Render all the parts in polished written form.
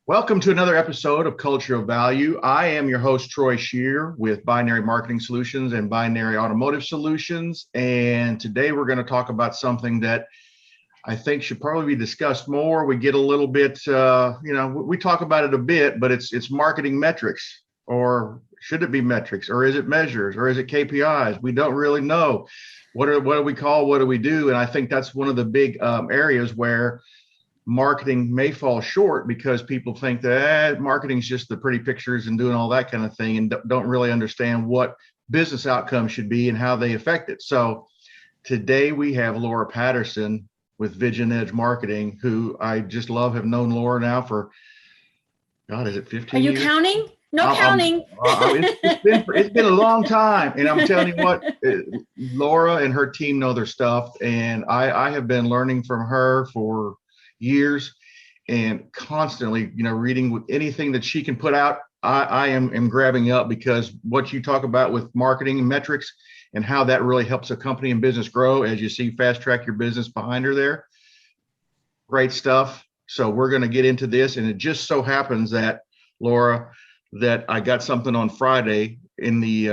Welcome to another episode of Culture of Value. I am your host, Troy Shear with Binary Marketing Solutions and Binary Automotive Solutions. And today we're going to talk about something that I think should probably be discussed more. We get a little bit, we talk about it a bit, but it's marketing metrics, or should it be metrics, or is it measures, or is it KPIs? We don't really know. What do we call, what do we do? And I think that's one of the big areas where marketing may fall short, because people think that marketing is just the pretty pictures and doing all that kind of thing, and don't really understand what business outcomes should be and how they affect it. So today we have Laura Patterson with VisionEdge Marketing, who I just love, have known Laura now for, God, is it 15 years? Are you counting? No counting. It's been a long time. And I'm telling you what, Laura and her team know their stuff. And I have been learning from her for years, and constantly, reading anything that she can put out. I am grabbing up, because what you talk about with marketing and metrics and how that really helps a company and business grow, as you see fast track your business behind her there. Great stuff. So we're going to get into this. And it just so happens that, Laura, that I got something on Friday in the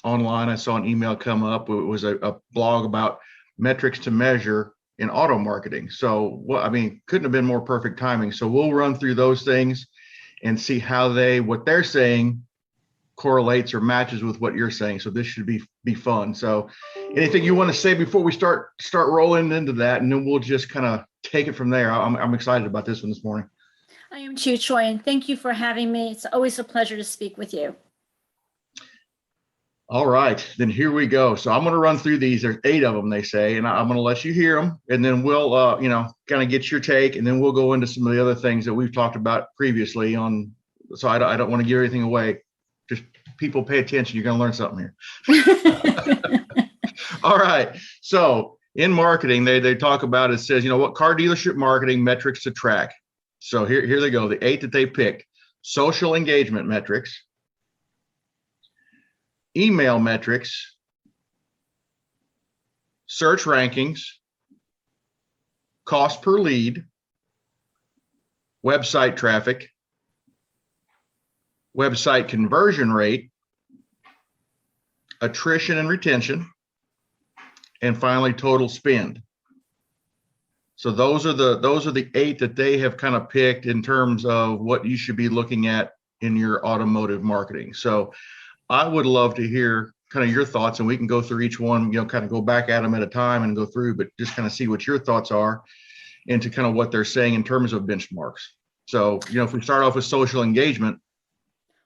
online. I saw an email come up. It was a blog about metrics to measure in auto marketing. So, couldn't have been more perfect timing. So we'll run through those things and see how what they're saying correlates or matches with what you're saying. So this should be fun. So anything you want to say before we start rolling into that, and then we'll just kind of take it from there. I'm excited about this one this morning. I am too, Troy, and thank you for having me. It's always a pleasure to speak with you. All right, then here we go. So I'm going to run through these. There's 8 of them, they say, and I'm going to let you hear them, and then we'll, kind of get your take, and then we'll go into some of the other things that we've talked about previously on. So I don't want to give anything away. Just people pay attention. You're going to learn something here. All right. So in marketing, they talk about, it says, what car dealership marketing metrics to track. So here they go. The 8 that they picked: social engagement metrics, email metrics, search rankings, cost per lead, website traffic, website conversion rate, attrition and retention, and finally total spend. So those are the 8 that they have kind of picked in terms of what you should be looking at in your automotive marketing. So I would love to hear kind of your thoughts, and we can go through each one, kind of go back at them at a time and go through, but just kind of see what your thoughts are into kind of what they're saying in terms of benchmarks. So, if we start off with social engagement.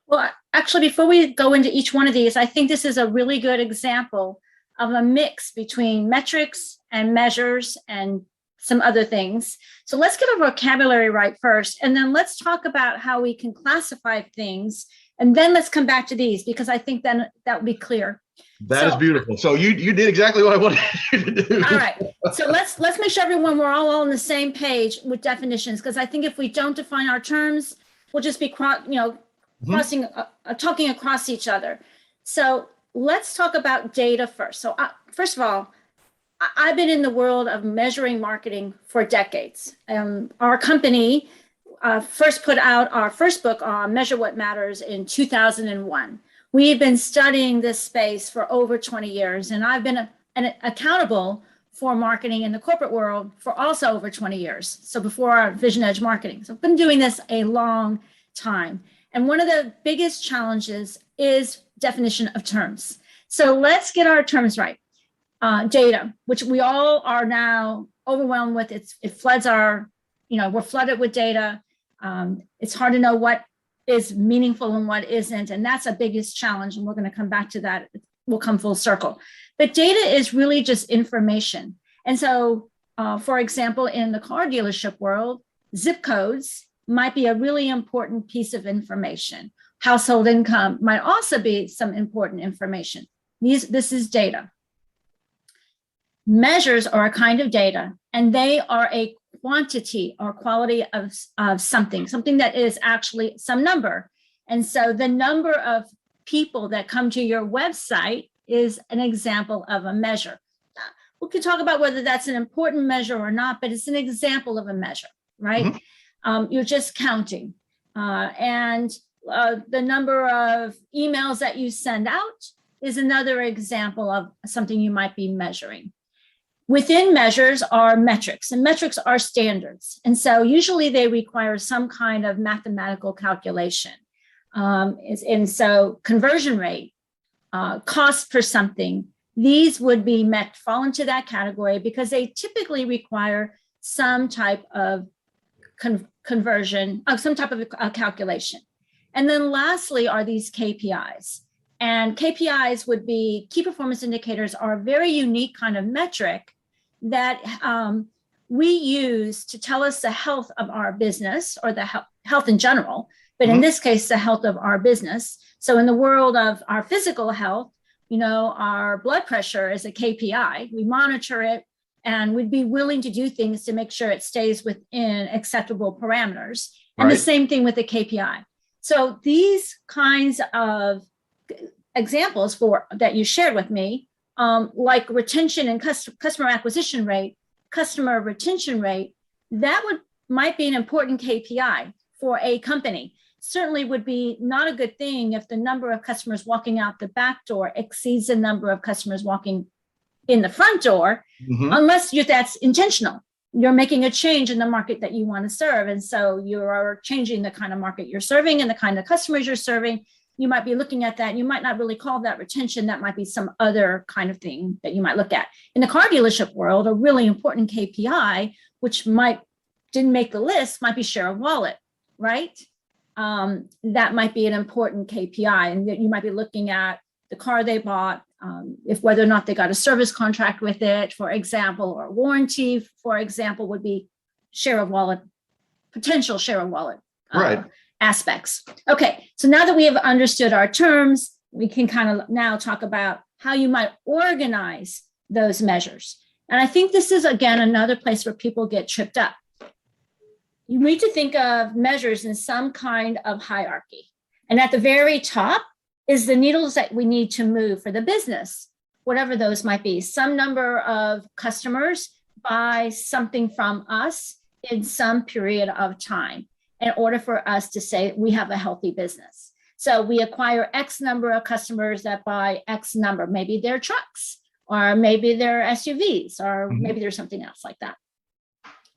Well, actually, before we go into each one of these, I think this is a really good example of a mix between metrics and measures and some other things. So let's get our vocabulary right first, and then let's talk about how we can classify things. And then let's come back to these, because I think then that would be clear. That is beautiful. So you did exactly what I wanted you to do. All right. So let's make sure we're all on the same page with definitions, because I think if we don't define our terms, we'll just be talking across each other. So let's talk about data first. So first of all, I've been in the world of measuring marketing for decades. Our company first put out our first book on Measure What Matters in 2001. We've been studying this space for over 20 years, and I've been accountable for marketing in the corporate world for also over 20 years. So before our VisionEdge Marketing. So I've been doing this a long time. And one of the biggest challenges is definition of terms. So let's get our terms right. Data, which we all are now overwhelmed with. It floods we're flooded with data. It's hard to know what is meaningful and what isn't. And that's a biggest challenge. And we're going to come back to that. We'll come full circle. But data is really just information. And so, for example, in the car dealership world, zip codes might be a really important piece of information. Household income might also be some important information. This is data. Measures are a kind of data, and they are a quantity or quality of something that is actually some number. And so the number of people that come to your website is an example of a measure. We could talk about whether that's an important measure or not, but it's an example of a measure, right? Mm-hmm. you're just counting. And the number of emails that you send out is another example of something you might be measuring. Within measures are metrics, and metrics are standards. And so usually they require some kind of mathematical calculation. And so conversion rate, cost per something, these would be fall into that category because they typically require some type of conversion, some type of a calculation. And then lastly are these KPIs. And KPIs would be key performance indicators, are a very unique kind of metric that we use to tell us the health of our business, or the health in general, but in this case, the health of our business. So in the world of our physical health, our blood pressure is a KPI. We monitor it, and we'd be willing to do things to make sure it stays within acceptable parameters. And the same thing with the KPI. So these kinds of examples that you shared with me, like retention and customer acquisition rate, customer retention rate, that might be an important KPI for a company. Certainly would be not a good thing if the number of customers walking out the back door exceeds the number of customers walking in the front door, unless that's intentional. You're making a change in the market that you want to serve. And so you are changing the kind of market you're serving and the kind of customers you're serving. You might be looking at that. You might not really call that retention. That might be some other kind of thing that you might look at. In the car dealership world, a really important KPI, which didn't make the list, might be share of wallet, right? That might be an important KPI, and you might be looking at the car they bought, if whether or not they got a service contract with it, for example, or warranty, for example, would be share of wallet, potential share of wallet aspects. Okay, so now that we have understood our terms, we can kind of now talk about how you might organize those measures. And I think this is, again, another place where people get tripped up. You need to think of measures in some kind of hierarchy. And at the very top is the needles that we need to move for the business, whatever those might be. Some number of customers buy something from us in some period of time in order for us to say we have a healthy business. So we acquire X number of customers that buy X number. Maybe they're trucks, or maybe they're SUVs, or maybe there's something else like that.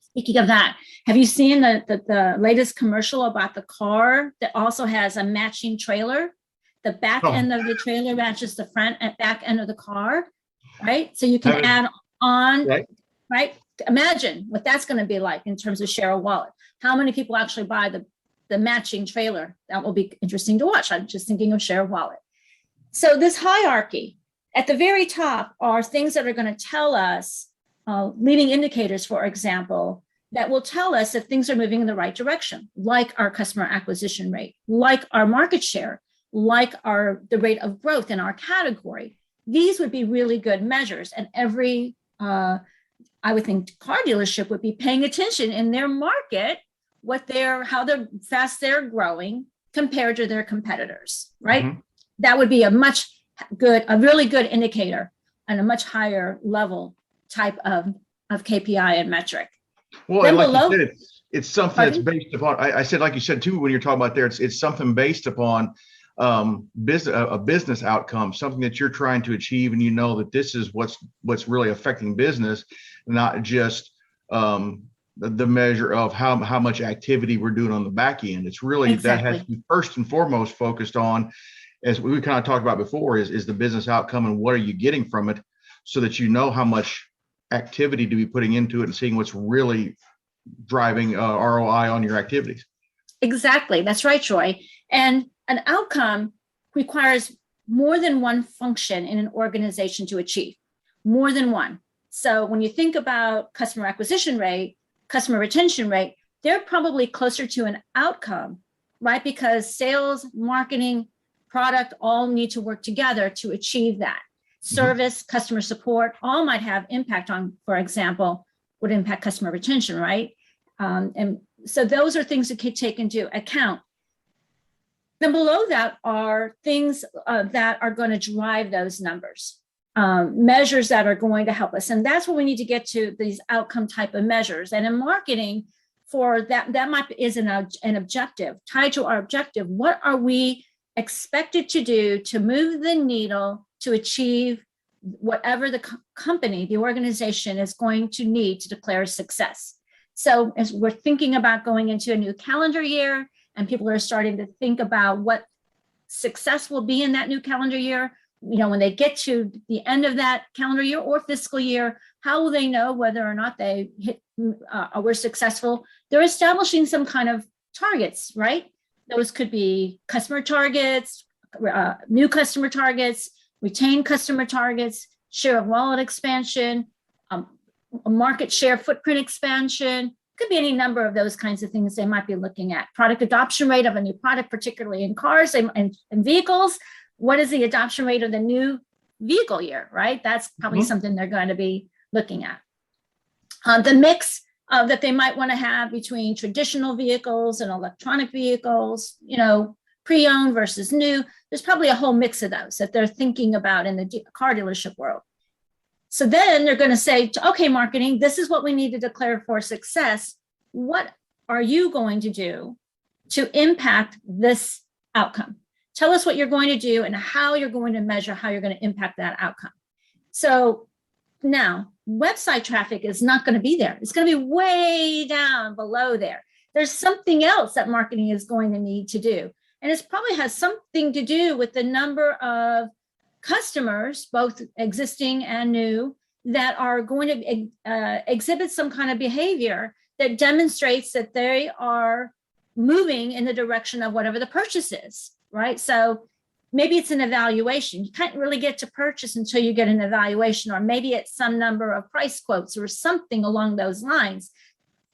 Speaking of that, have you seen the latest commercial about the car that also has a matching trailer? The back end of the trailer matches the front and back end of the car, right? So you can add on, right? Imagine what that's going to be like in terms of share of wallet. How many people actually buy the matching trailer? That will be interesting to watch. I'm just thinking of share of wallet. So this hierarchy, at the very top are things that are going to tell us, leading indicators, for example, that will tell us if things are moving in the right direction, like our customer acquisition rate, like our market share, like the rate of growth in our category. These would be really good measures. And every, I would think, car dealership would be paying attention in their market, how fast they're growing compared to their competitors, right? That would be a really good indicator and a much higher level type of KPI and metric. Well, and like you said, it's something that's based upon, I said, like you said too, when you're talking about there, it's something based upon a business outcome, something that you're trying to achieve, and you know that this is what's really affecting business, not just the measure of how much activity we're doing on the back end. It's really that has to be first and foremost focused on, as we kind of talked about before, is the business outcome and what are you getting from it, so that you know how much activity to be putting into it and seeing what's really driving ROI on your activities. Exactly. That's right, Troy. And an outcome requires more than one function in an organization to achieve, more than one. So when you think about customer acquisition rate, customer retention rate, they're probably closer to an outcome, right? Because sales, marketing, product all need to work together to achieve that. Service, customer support, all might have impact on, for example, would impact customer retention, right? And so those are things that could take into account. Then below that are things that are going to drive those numbers, measures that are going to help us. And that's what we need to get to, these outcome type of measures. And in marketing, for that might is an objective tied to our objective. What are we expected to do to move the needle to achieve whatever the company, the organization is going to need to declare success? So as we're thinking about going into a new calendar year and people are starting to think about what success will be in that new calendar year, when they get to the end of that calendar year or fiscal year, how will they know whether or not they were successful? They're establishing some kind of targets, right? Those could be customer targets, new customer targets, retained customer targets, share of wallet expansion, market share footprint expansion. Could be any number of those kinds of things they might be looking at. Product adoption rate of a new product, particularly in cars and vehicles. What is the adoption rate of the new vehicle year, right? That's probably something they're going to be looking at. The mix that they might want to have between traditional vehicles and electronic vehicles, pre-owned versus new. There's probably a whole mix of those that they're thinking about in the car dealership world. So then they're going to say, okay, marketing, this is what we need to declare for success. What are you going to do to impact this outcome? Tell us what you're going to do and how you're going to measure how you're going to impact that outcome. So now website traffic is not going to be there. It's going to be way down below there. There's something else that marketing is going to need to do. And it probably has something to do with the number of customers, both existing and new, that are going to exhibit some kind of behavior that demonstrates that they are moving in the direction of whatever the purchase is, right? So maybe it's an evaluation. You can't really get to purchase until you get an evaluation, or maybe it's some number of price quotes or something along those lines.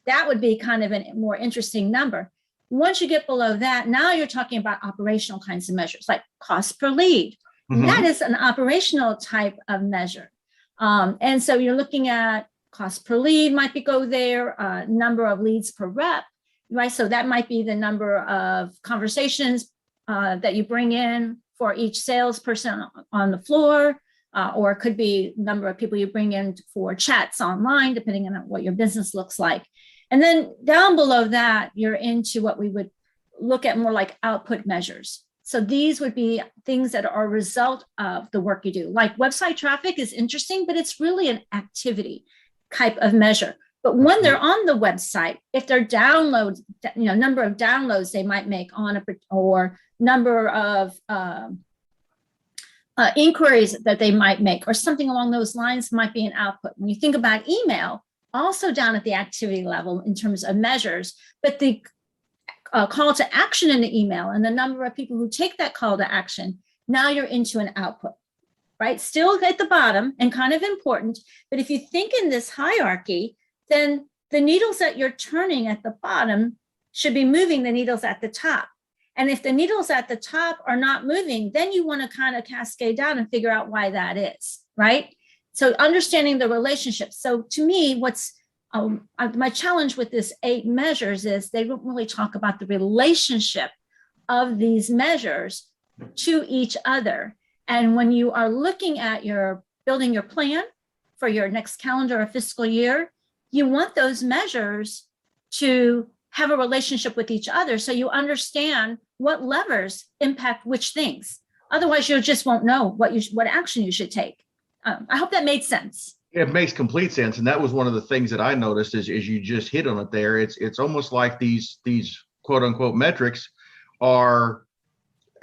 That would be kind of a more interesting number. Once you get below that, now you're talking about operational kinds of measures like cost per lead. That is an operational type of measure. And so you're looking at cost per lead might go there, number of leads per rep, right? So that might be the number of conversations that you bring in for each salesperson on the floor, or it could be number of people you bring in for chats online, depending on what your business looks like. And then down below that, you're into what we would look at more like output measures. So these would be things that are a result of the work you do. Like website traffic is interesting, but it's really an activity type of measure. But when they're on the website, if their downloads, number of downloads they might make on or number of inquiries that they might make, or something along those lines might be an output. When you think about email, also down at the activity level in terms of measures, but the call to action in the email and the number of people who take that call to action, now you're into an output, right? Still at the bottom and kind of important, but if you think in this hierarchy, then the needles that you're turning at the bottom should be moving the needles at the top. And if the needles at the top are not moving, then you want to kind of cascade down and figure out why that is, right? So understanding the relationship. So to me, what's my challenge with this 8 measures is they don't really talk about the relationship of these measures to each other. And when you are looking at building your plan for your next calendar or fiscal year, you want those measures to have a relationship with each other so you understand what levers impact which things. Otherwise, you just won't know what action you should take. I hope that made sense. It makes complete sense. And that was one of the things that I noticed is you just hit on it there. It's almost like these quote unquote metrics are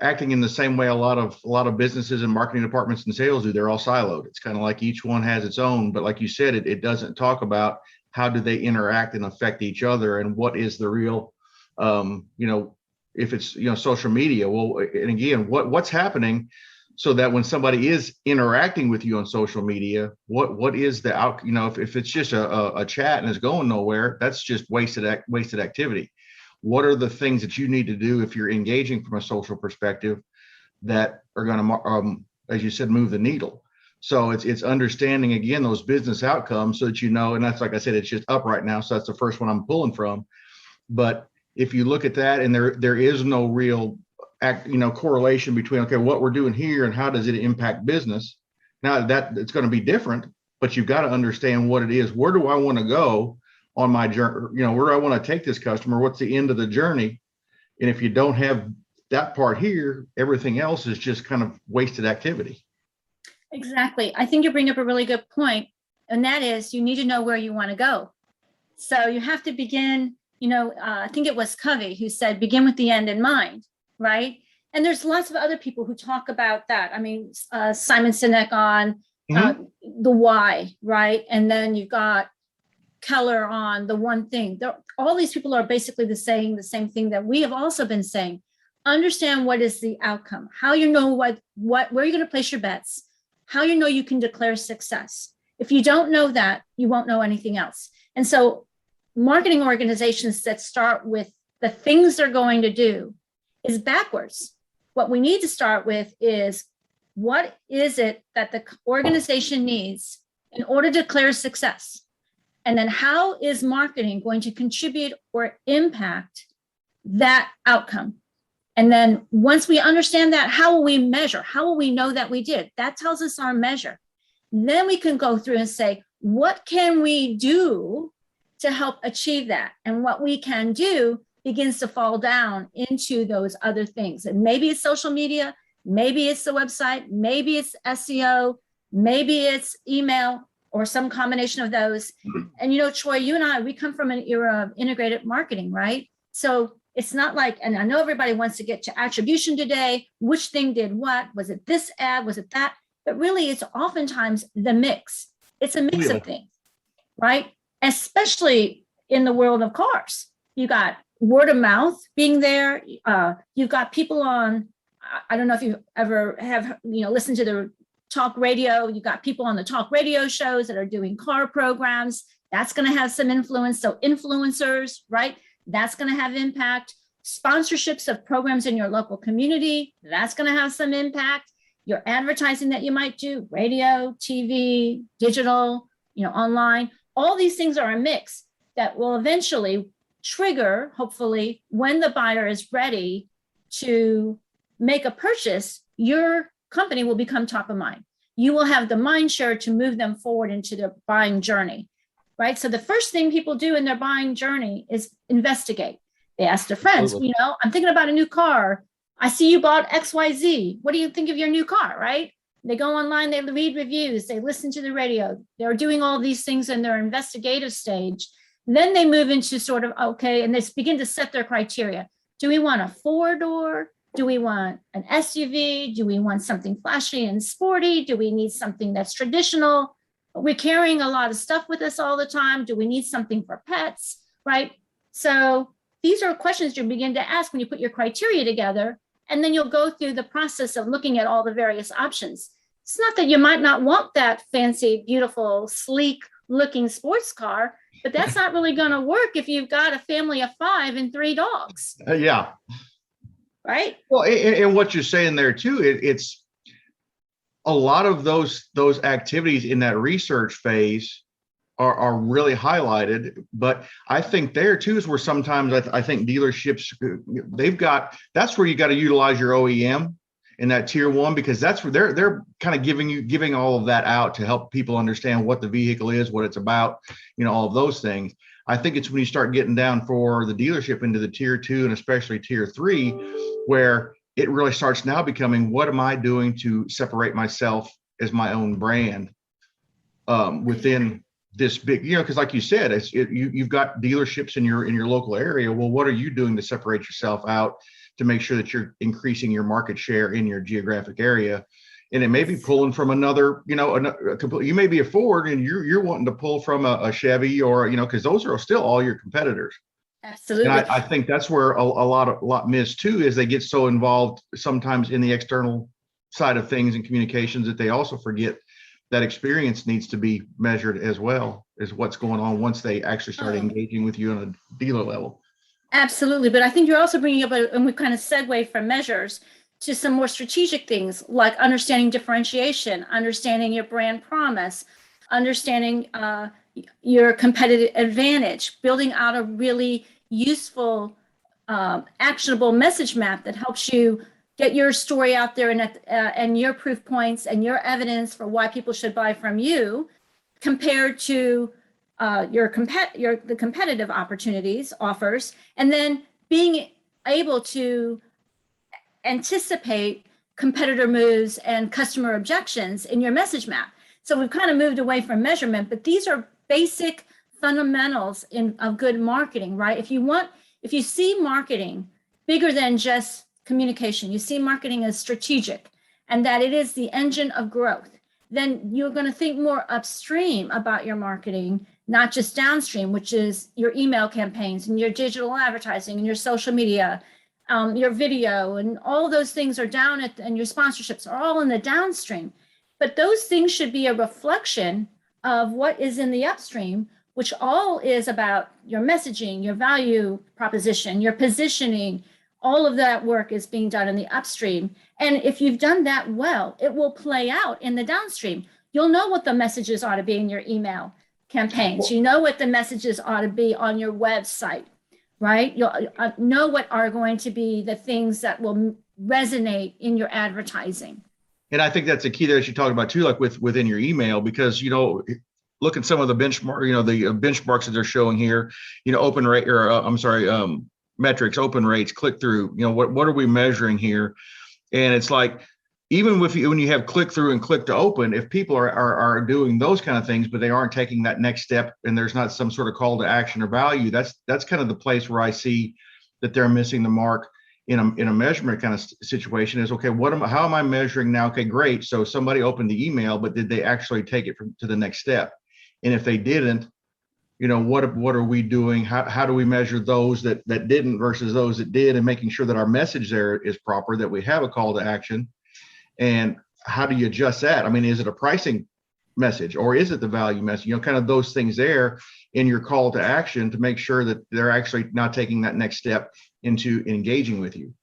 acting in the same way a lot of businesses and marketing departments and sales do. They're all siloed. It's kind of like each one has its own, but like you said, it doesn't talk about how do they interact and affect each other and what is the real, if it's, social media. Well, and again, what's happening so that when somebody is interacting with you on social media, what is the out, if it's just a chat and it's going nowhere, that's just wasted activity. What are the things that you need to do if you're engaging from a social perspective that are going to, as you said, move the needle? So it's understanding, again, those business outcomes so that and that's, like I said, it's just up right now. So that's the first one I'm pulling from. But if you look at that and there is no real correlation between, okay, what we're doing here and how does it impact business? Now that it's going to be different, but you've got to understand what it is. Where do I want to go? on my journey, where do I want to take this customer? What's the end of the journey? And if you don't have that part here, everything else is just kind of wasted activity. Exactly. I think you bring up a really good point, and that is you need to know where you want to go. So you have to begin, I think it was Covey who said, begin with the end in mind, right? And there's lots of other people who talk about that. I mean, Simon Sinek on the why, right? And then you've got Keller on the one thing. All these people are basically saying the same thing that we have also been saying. Understand what is the outcome, how you know where you're going to place your bets, how you know you can declare success. If you don't know that, you won't know anything else. And so marketing organizations that start with the things they're going to do is backwards. What we need to start with is, what is it that the organization needs in order to declare success? And then how is marketing going to contribute or impact that outcome? And then once we understand that, how will we measure? How will we know that we did? That tells us our measure. Then we can go through and say, what can we do to help achieve that? And what we can do begins to fall down into those other things. And maybe it's social media, maybe it's the website, maybe it's SEO, maybe it's email, or some combination of those. And Troy, you and I, we come from an era of integrated marketing, right? So it's not like, and I know everybody wants to get to attribution today, which thing did what? Was it this ad? Was it that? But really, it's oftentimes the mix. It's a mix of things, right? Especially in the world of cars. You got word of mouth being there. You've got people on, I don't know if you ever have, listened to the talk radio. You've got people on the talk radio shows that are doing car programs. That's going to have some influence. So influencers, right? That's going to have impact. Sponsorships of programs in your local community, that's going to have some impact. Your advertising that you might do, radio, TV, digital, online, all these things are a mix that will eventually trigger, hopefully, when the buyer is ready to make a purchase, your company will become top of mind. You will have the mind share to move them forward into their buying journey, right? So the first thing people do in their buying journey is investigate. They ask their friends, I'm thinking about a new car. I see you bought XYZ. What do you think of your new car, right? They go online, they read reviews, they listen to the radio. They're doing all these things in their investigative stage. Then they move into sort of, okay, and they begin to set their criteria. Do we want a 4-door? Do we want an SUV? Do we want something flashy and sporty? Do we need something that's traditional? We're carrying a lot of stuff with us all the time. Do we need something for pets, right? So these are questions you begin to ask when you put your criteria together, and then you'll go through the process of looking at all the various options. It's not that you might not want that fancy, beautiful, sleek looking sports car, but that's not really going to work if you've got a family of 5 and 3 dogs. Yeah. Right. Well, and what you're saying there too, it's a lot of those activities in that research phase are really highlighted. But I think there too is where sometimes I think dealerships, that's where you got to utilize your OEM in that tier 1, because that's where they're kind of giving all of that out to help people understand what the vehicle is, what it's about, all of those things. I think it's when you start getting down for the dealership into the tier 2 and especially tier 3, where it really starts now becoming, what am I doing to separate myself as my own brand within this big, because like you said, you've got dealerships in your local area. Well, what are you doing to separate yourself out to make sure that you're increasing your market share in your geographic area? And it may be pulling from another, you may be a Ford and you're wanting to pull from a Chevy or, because those are still all your competitors. Absolutely. And I think that's where a lot miss too, is they get so involved sometimes in the external side of things and communications that they also forget that experience needs to be measured as well as what's going on once they actually start engaging with you on a dealer level. Absolutely. But I think you're also bringing up, and we kind of segue from measures to some more strategic things like understanding differentiation, understanding your brand promise, understanding your competitive advantage, building out a really useful, actionable message map that helps you get your story out there and your proof points and your evidence for why people should buy from you, compared to the competitive opportunities, offers, and then being able to anticipate competitor moves and customer objections in your message map. So we've kind of moved away from measurement, but these are basic fundamentals of good marketing, right? If you see marketing bigger than just communication, you see marketing as strategic and that it is the engine of growth, then you're going to think more upstream about your marketing, not just downstream, which is your email campaigns and your digital advertising and your social media, your video, and all those things are down and your sponsorships are all in the downstream. But those things should be a reflection of what is in the upstream, which all is about your messaging, your value proposition, your positioning. All of that work is being done in the upstream. And if you've done that well, it will play out in the downstream. You'll know what the messages ought to be in your email campaigns. You know what the messages ought to be on your website, right? You'll know what are going to be the things that will resonate in your advertising. And I think that's the key that you talked about too, like within your email, because, look at some of the benchmark, the benchmarks that they're showing here, open rate or metrics, open rates, click through, what are we measuring here? And it's like, even when you have click through and click to open, if people are doing those kind of things, but they aren't taking that next step and there's not some sort of call to action or value, that's kind of the place where I see that they're missing the mark in a measurement kind of situation. Is okay, how am I measuring now? Okay, great. So somebody opened the email, but did they actually take it to the next step? And if they didn't, what are we doing? How do we measure those that didn't versus those that did, and making sure that our message there is proper, that we have a call to action? And how do you adjust that? I mean, is it a pricing message or is it the value message? Kind of those things there in your call to action to make sure that they're actually not taking that next step into engaging with you.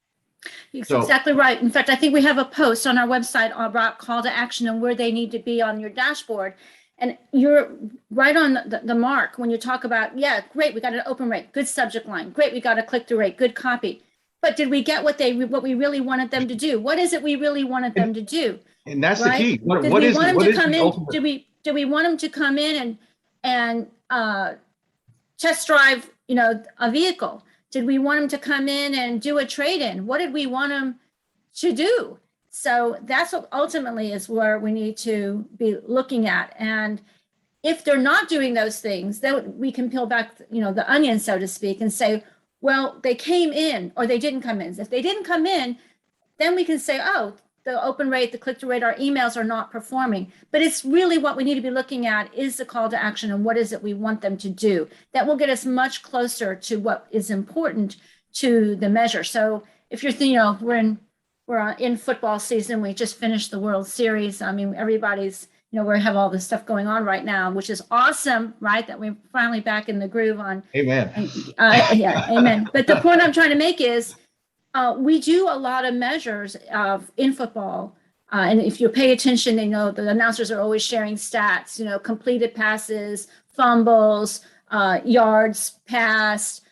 That's exactly right. In fact, I think we have a post on our website about call to action and where they need to be on your dashboard. And you're right on the mark when you talk about, yeah, great, we got an open rate, good subject line, great, we got a click-through rate, good copy. But did we get what we really wanted them to do? What is it we really wanted them to do? And that's right? the key. Did we want them to come in? Do we want them to come in and test drive, a vehicle? Did we want them to come in and do a trade-in? What did we want them to do? So that's what ultimately is where we need to be looking at. And if they're not doing those things, then we can peel back, the onion, so to speak, and say, well, they came in or they didn't come in. If they didn't come in, then we can say, oh, the open rate, the click-through rate, our emails are not performing. But it's really what we need to be looking at is the call to action and what is it we want them to do. That will get us much closer to what is important to the measure. So if you're thinking, we're in football season, we just finished the World Series. I mean, everybody's, we have all this stuff going on right now, which is awesome, right? That we're finally back in the groove on. Amen. Yeah, amen. But the point I'm trying to make is we do a lot of measures in football. And if you pay attention, they know the announcers are always sharing stats, completed passes, fumbles, yards passed,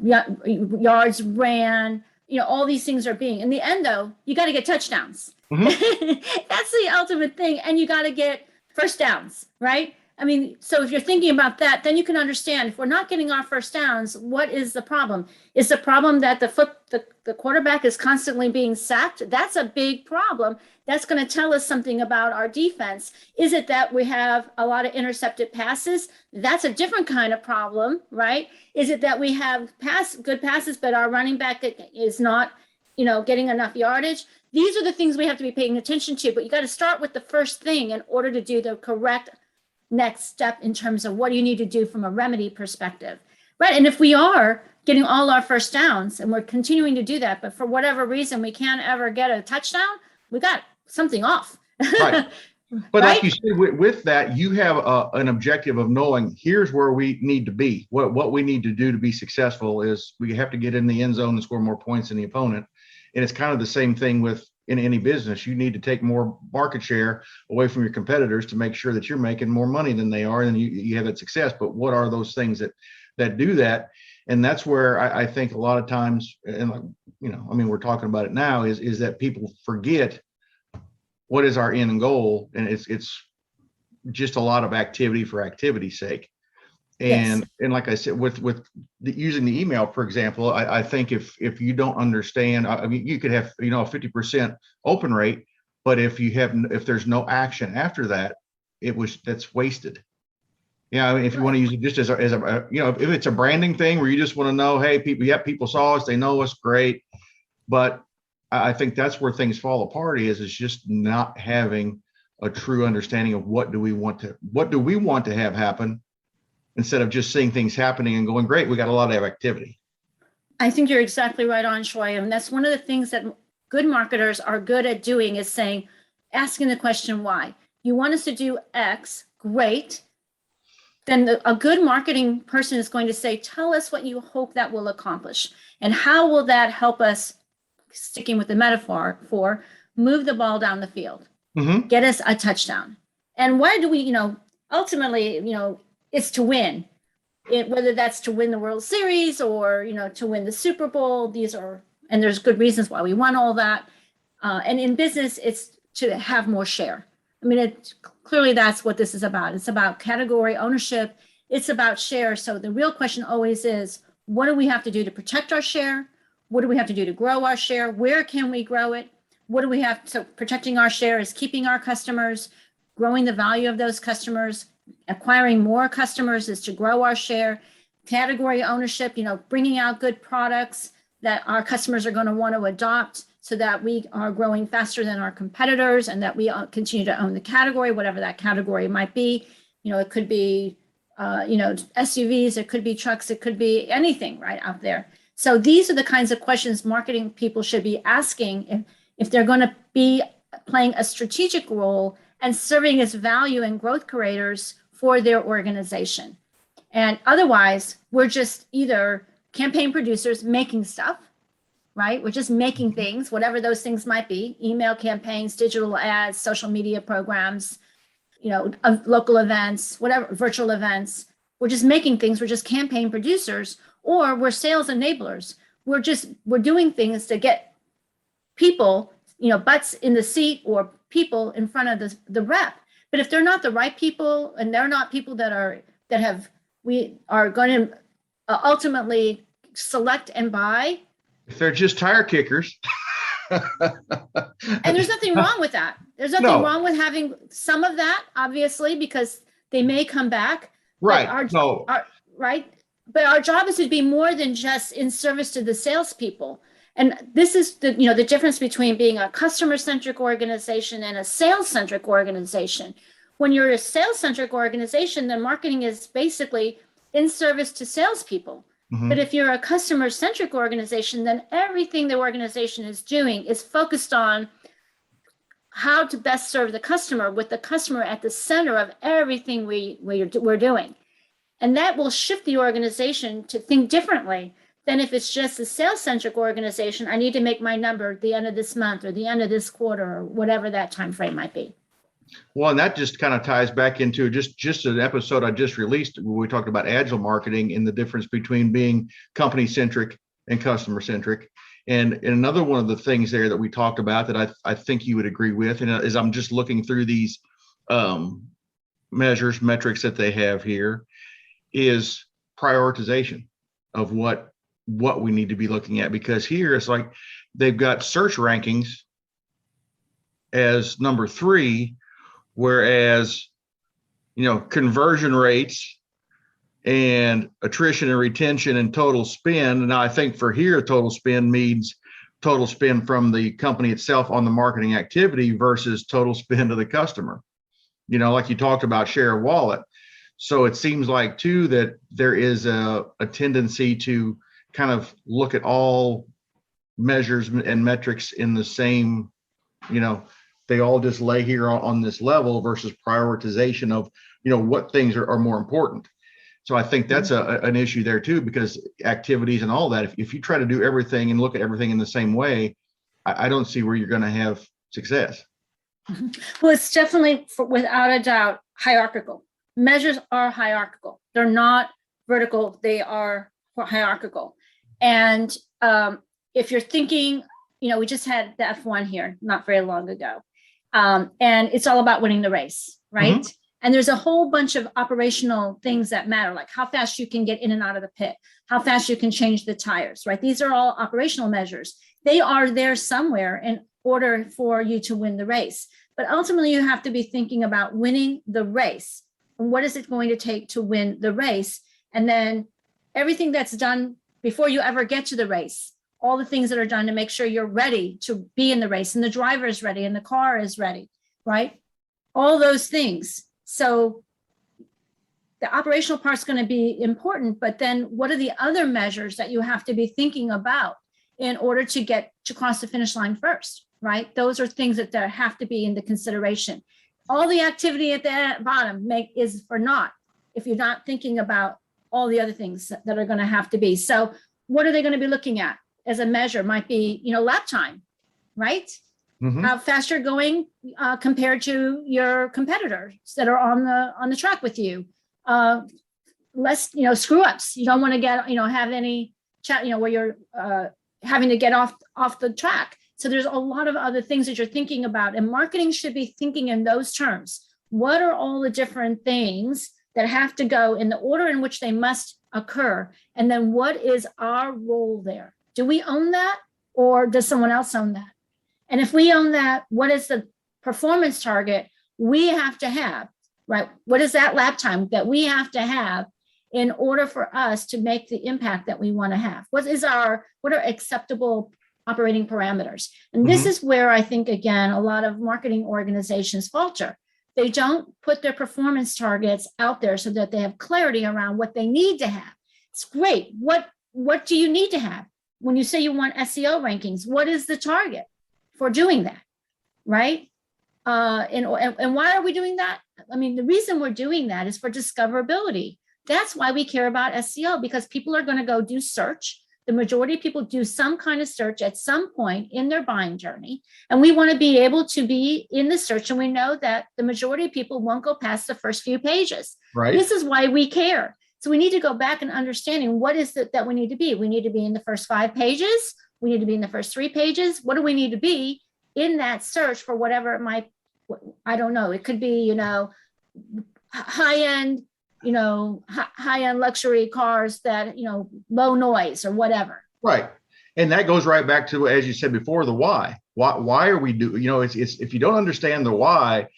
yards ran, all these things are being, in the end though, you got to get touchdowns. Mm-hmm. That's the ultimate thing. And you got to get first downs, right? I mean, so if you're thinking about that, then you can understand if we're not getting our first downs, what is the problem? Is the problem that the quarterback is constantly being sacked? That's a big problem. That's going to tell us something about our defense. Is it that we have a lot of intercepted passes? That's a different kind of problem, right? Is it that we have good passes, but our running back is not, getting enough yardage? These are the things we have to be paying attention to, but you got to start with the first thing in order to do the correct next step in terms of what you need to do from a remedy perspective, right? And if we are getting all our first downs and we're continuing to do that, but for whatever reason, we can't ever get a touchdown, we got something off. Right. But right? like you said, with that, you have an objective of knowing here's where we need to be. What we need to do to be successful is we have to get in the end zone and score more points than the opponent. And it's kind of the same thing in any business. You need to take more market share away from your competitors to make sure that you're making more money than they are, and you have that success. But what are those things that do that? And that's where I think a lot of times, and we're talking about it now, is that people forget what is our end goal, and it's just a lot of activity for activity's sake. Yes. And like I said, with using the email, for example, I think if you don't understand, I mean, you could have, you know, a 50% open rate, but if there's no action after that, that's wasted. Yeah, I mean, if you want to use it just as a you know, if it's a branding thing where you just want to know, hey, people saw us, they know us, great. But I think that's where things fall apart is just not having a true understanding of what do we want to have happen, instead of just seeing things happening and going, great, we got a lot of activity. I think you're exactly right on, Troy. And that's one of the things that good marketers are good at doing is asking the question, why? You want us to do X, great. Then a good marketing person is going to say, tell us what you hope that will accomplish. And how will that help us, sticking with the metaphor, move the ball down the field, get us a touchdown. And why do we, ultimately, it's to win. Whether that's to win the World Series or, to win the Super Bowl, and there's good reasons why we want all that. And in business, it's to have more share. I mean, clearly that's what this is about. It's about category ownership. It's about share. So the real question always is, what do we have to do to protect our share? What do we have to do to grow our share? Where can we grow it? What do we have? So protecting our share is keeping our customers, growing the value of those customers, acquiring more customers is to grow our share. Category ownership, bringing out good products that our customers are going to want to adopt so that we are growing faster than our competitors and that we continue to own the category, whatever that category might be. It could be, SUVs, it could be trucks, it could be anything right out there. So these are the kinds of questions marketing people should be asking if they're going to be playing a strategic role and serving as value and growth creators for their organization. And otherwise, we're just either campaign producers making stuff, right? We're just making things, whatever those things might be, email campaigns, digital ads, social media programs, local events, whatever, virtual events. We're just making things. We're just campaign producers, or we're sales enablers. We're doing things to get people, butts in the seat or people in front of the rep. But if they're not the right people and they're not people we are going to ultimately select and buy. If they're just tire kickers. And there's nothing wrong with that. There's nothing wrong with having some of that, obviously, because they may come back. Right. Right. But our job is to be more than just in service to the salespeople. And this is the difference between being a customer-centric organization and a sales-centric organization. When you're a sales-centric organization, then marketing is basically in service to salespeople. But if you're a customer-centric organization, then everything the organization is doing is focused on how to best serve the customer, with the customer at the center of everything we're doing. And that will shift the organization to think differently than if it's just a sales-centric organization. I need to make my number at the end of this month or the end of this quarter or whatever that time frame might be. Well, and that just kind of ties back into just an episode I just released where we talked about agile marketing and the difference between being company-centric and customer-centric. And another one of the things there that we talked about that I think you would agree with, and as I'm just looking through these metrics that they have here, is prioritization of what we need to be looking at. Because here it's like they've got search rankings as number 3, whereas conversion rates and attrition and retention and total spend. Now I think for here, total spend means total spend from the company itself on the marketing activity versus total spend of the customer, like you talked about, share of wallet. So it seems like too that there is a tendency to kind of look at all measures and metrics in the same, they all just lay here on this level versus prioritization of, what things are more important. So I think that's an issue there too, because activities and all that, if you try to do everything and look at everything in the same way, I don't see where you're going to have success. Well, it's definitely, without a doubt, hierarchical. Measures are hierarchical. They're not vertical. They are hierarchical. And if you're thinking, we just had the F1 here not very long ago. And it's all about winning the race, right? And there's a whole bunch of operational things that matter, like how fast you can get in and out of the pit, how fast you can change the tires, right? These are all operational measures. They are there somewhere in order for you to win the race. But ultimately, you have to be thinking about winning the race. And what is it going to take to win the race? And then everything that's done before you ever get to the race, all the things that are done to make sure you're ready to be in the race, and the driver is ready and the car is ready, right? All those things. So the operational part is going to be important, but then what are the other measures that you have to be thinking about in order to get to cross the finish line first, right? Those are things that have to be in the consideration. All the activity at the bottom is for naught if you're not thinking about all the other things that are going to have to be. So what are they going to be looking at as a measure? Might be, lap time, right? Mhm. How fast you're going compared to your competitors that are on the track with you. Less, screw ups. You don't want to get, have any chat, where you're having to get off the track. So there's a lot of other things that you're thinking about, and marketing should be thinking in those terms. What are all the different things that have to go in the order in which they must occur? And then what is our role there? Do we own that, or does someone else own that? And if we own that, what is the performance target we have to have, right? What is that lap time that we have to have in order for us to make the impact that we want to have? What are acceptable operating parameters? And this is where I think, again, a lot of marketing organizations falter. They don't put their performance targets out there so that they have clarity around what they need to have. It's great. What do you need to have? When you say you want SEO rankings, what is the target for doing that, right? And why are we doing that? I mean, the reason we're doing that is for discoverability. That's why we care about SEO, because people are going to go do search. The majority of people do some kind of search at some point in their buying journey. And we want to be able to be in the search. And we know that the majority of people won't go past the first few pages. Right. This is why we care. So we need to go back and understanding what is it that we need to be. We need to be in the first 5 pages. We need to be in the first 3 pages. What do we need to be in that search for whatever it might, I don't know. It could be, high-end, high-end luxury cars that, low noise or whatever. Right. And that goes right back to, as you said before, the why. Why are we doing, it's if you don't understand the why,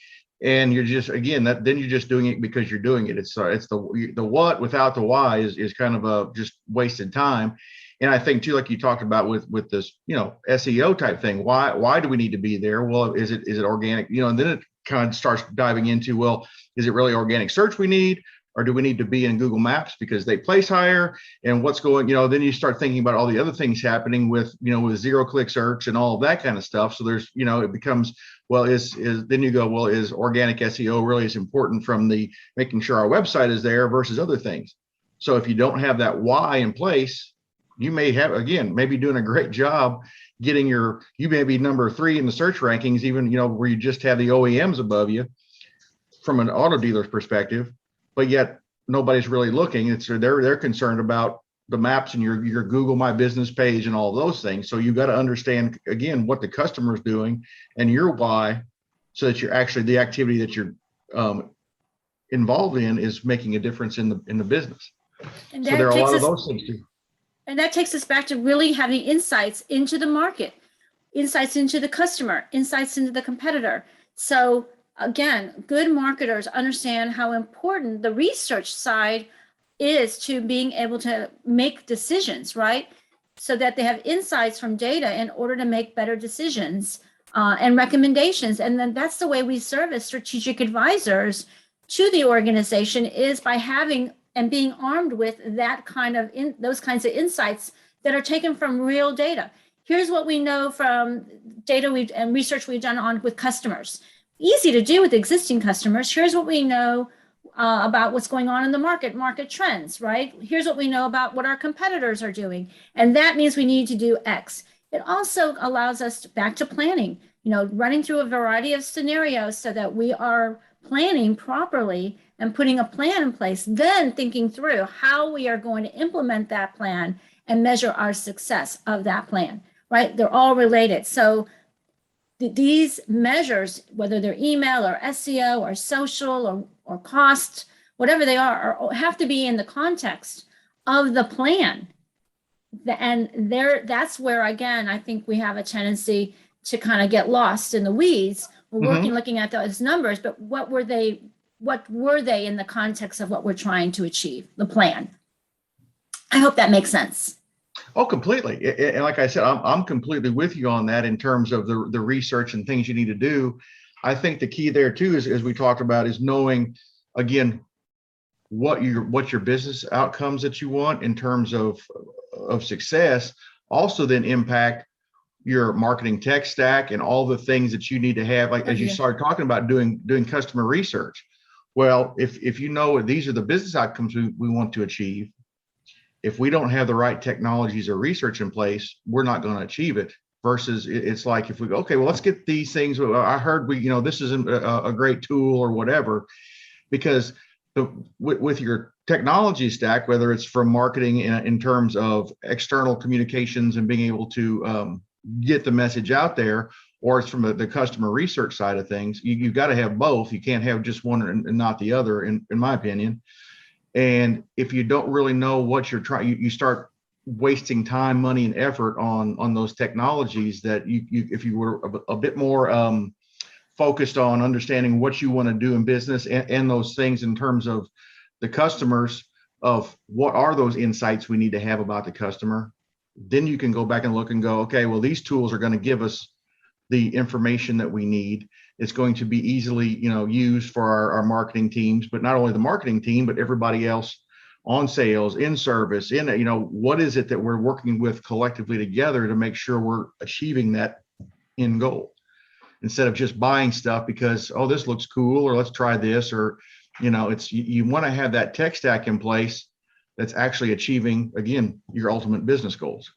and you're just, again, then you're just doing it because you're doing it. It's the what without the why is kind of a just wasted time. And I think too, like you talked about with this, SEO type thing, why do we need to be there? Well, is it organic? And then it kind of starts diving into, well, is it really organic search we need? Or do we need to be in Google Maps because they place higher, and what's going, then you start thinking about all the other things happening with, with 0-click search and all of that kind of stuff. So there's, it becomes, well, then you go, well, is organic SEO really as important from the making sure our website is there versus other things? So if you don't have that why in place, you may have, again, maybe doing a great job getting you may be number 3 in the search rankings, even, where you just have the OEMs above you from an auto dealer's perspective, but yet nobody's really looking. They're concerned about the maps and your Google My Business page and all those things. So you've got to understand, again, what the customer is doing and your why, so that you're actually, the activity that you're involved in is making a difference in the business. And so there are a lot of those things too. And that takes us back to really having insights into the market, insights into the customer, insights into the competitor. So again, good marketers understand how important the research side is to being able to make decisions, right? So that they have insights from data in order to make better decisions and recommendations. And then that's the way we serve as strategic advisors to the organization, is by having and being armed with that kind of those kinds of insights that are taken from real data. Here's what we know from data and research we've done with customers. Easy to do with existing customers. Here's what we know about what's going on in the market trends, right? Here's what we know about what our competitors are doing. And that means we need to do X. It also allows us back to planning, running through a variety of scenarios so that we are planning properly and putting a plan in place, then thinking through how we are going to implement that plan and measure our success of that plan, right? They're all related. So these measures, whether they're email or SEO or social or cost, whatever they are have to be in the context of the plan. And that's where, again, I think we have a tendency to kind of get lost in the weeds. We're looking at those numbers, but what were they in the context of what we're trying to achieve, the plan? I hope that makes sense. Oh, completely. And like I said, I'm completely with you on that in terms of the research and things you need to do. I think the key there too is, as we talked about, is knowing, again, what your business outcomes that you want in terms of success also then impact your marketing tech stack and all the things that you need to have, like as you started talking about doing customer research. Well, if you know these are the business outcomes we want to achieve, if we don't have the right technologies or research in place, we're not going to achieve it. Versus it's like, if we go, okay, well, let's get these things. I heard this is a great tool or whatever, because with your technology stack, whether it's from marketing in terms of external communications and being able to get the message out there, or it's from the customer research side of things, you've got to have both. You can't have just one and not the other, in my opinion. And if you don't really know what you're trying, you start wasting time, money, and effort on those technologies that if you were a bit more focused on understanding what you want to do in business and those things in terms of the customers, of what are those insights we need to have about the customer, then you can go back and look and go, okay, well, these tools are going to give us the information that we need. It's going to be easily, used for our marketing teams, but not only the marketing team, but everybody else on sales, in service, what is it that we're working with collectively together to make sure we're achieving that end goal, instead of just buying stuff because, oh, this looks cool, or let's try this, or, you want to have that tech stack in place that's actually achieving, again, your ultimate business goals.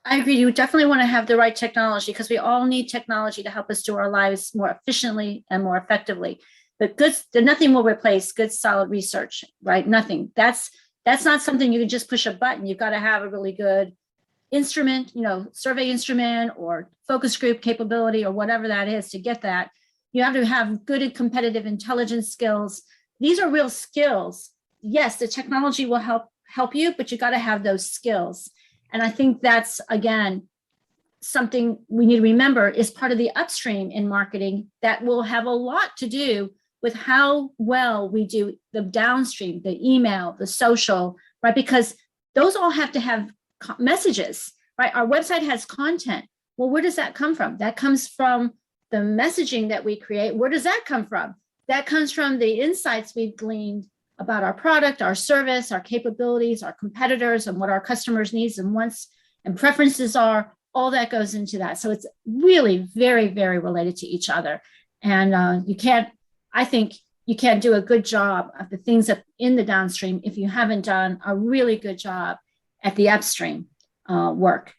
I agree. You definitely want to have the right technology, because we all need technology to help us do our lives more efficiently and more effectively. But nothing will replace good, solid research, right? Nothing. That's not something you can just push a button. You've got to have a really good instrument, survey instrument or focus group capability or whatever that is to get that. You have to have good and competitive intelligence skills. These are real skills. Yes, the technology will help you, but you got to have those skills. And I think that's, again, something we need to remember is part of the upstream in marketing that will have a lot to do with how well we do the downstream, the email, the social, right? Because those all have to have messages, right? Our website has content. Well, where does that come from? That comes from the messaging that we create. Where does that come from? That comes from the insights we've gleaned about our product, our service, our capabilities, our competitors, and what our customers' needs and wants and preferences are. All that goes into that. So it's really very, very related to each other. And I think you can't do a good job of the things that in the downstream if you haven't done a really good job at the upstream work.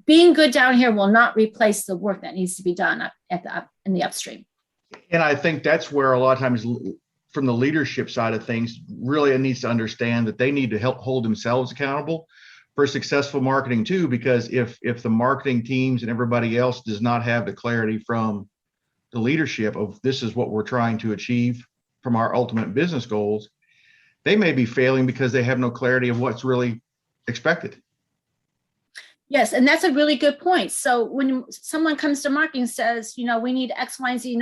Being good down here will not replace the work that needs to be done in the upstream. And I think that's where a lot of times, from the leadership side of things, really it needs to understand that they need to help hold themselves accountable for successful marketing too, because if the marketing teams and everybody else does not have the clarity from the leadership of this is what we're trying to achieve from our ultimate business goals, they may be failing because they have no clarity of what's really expected. Yes, and that's a really good point. So when someone comes to marketing and says, we need X, Y, and Z,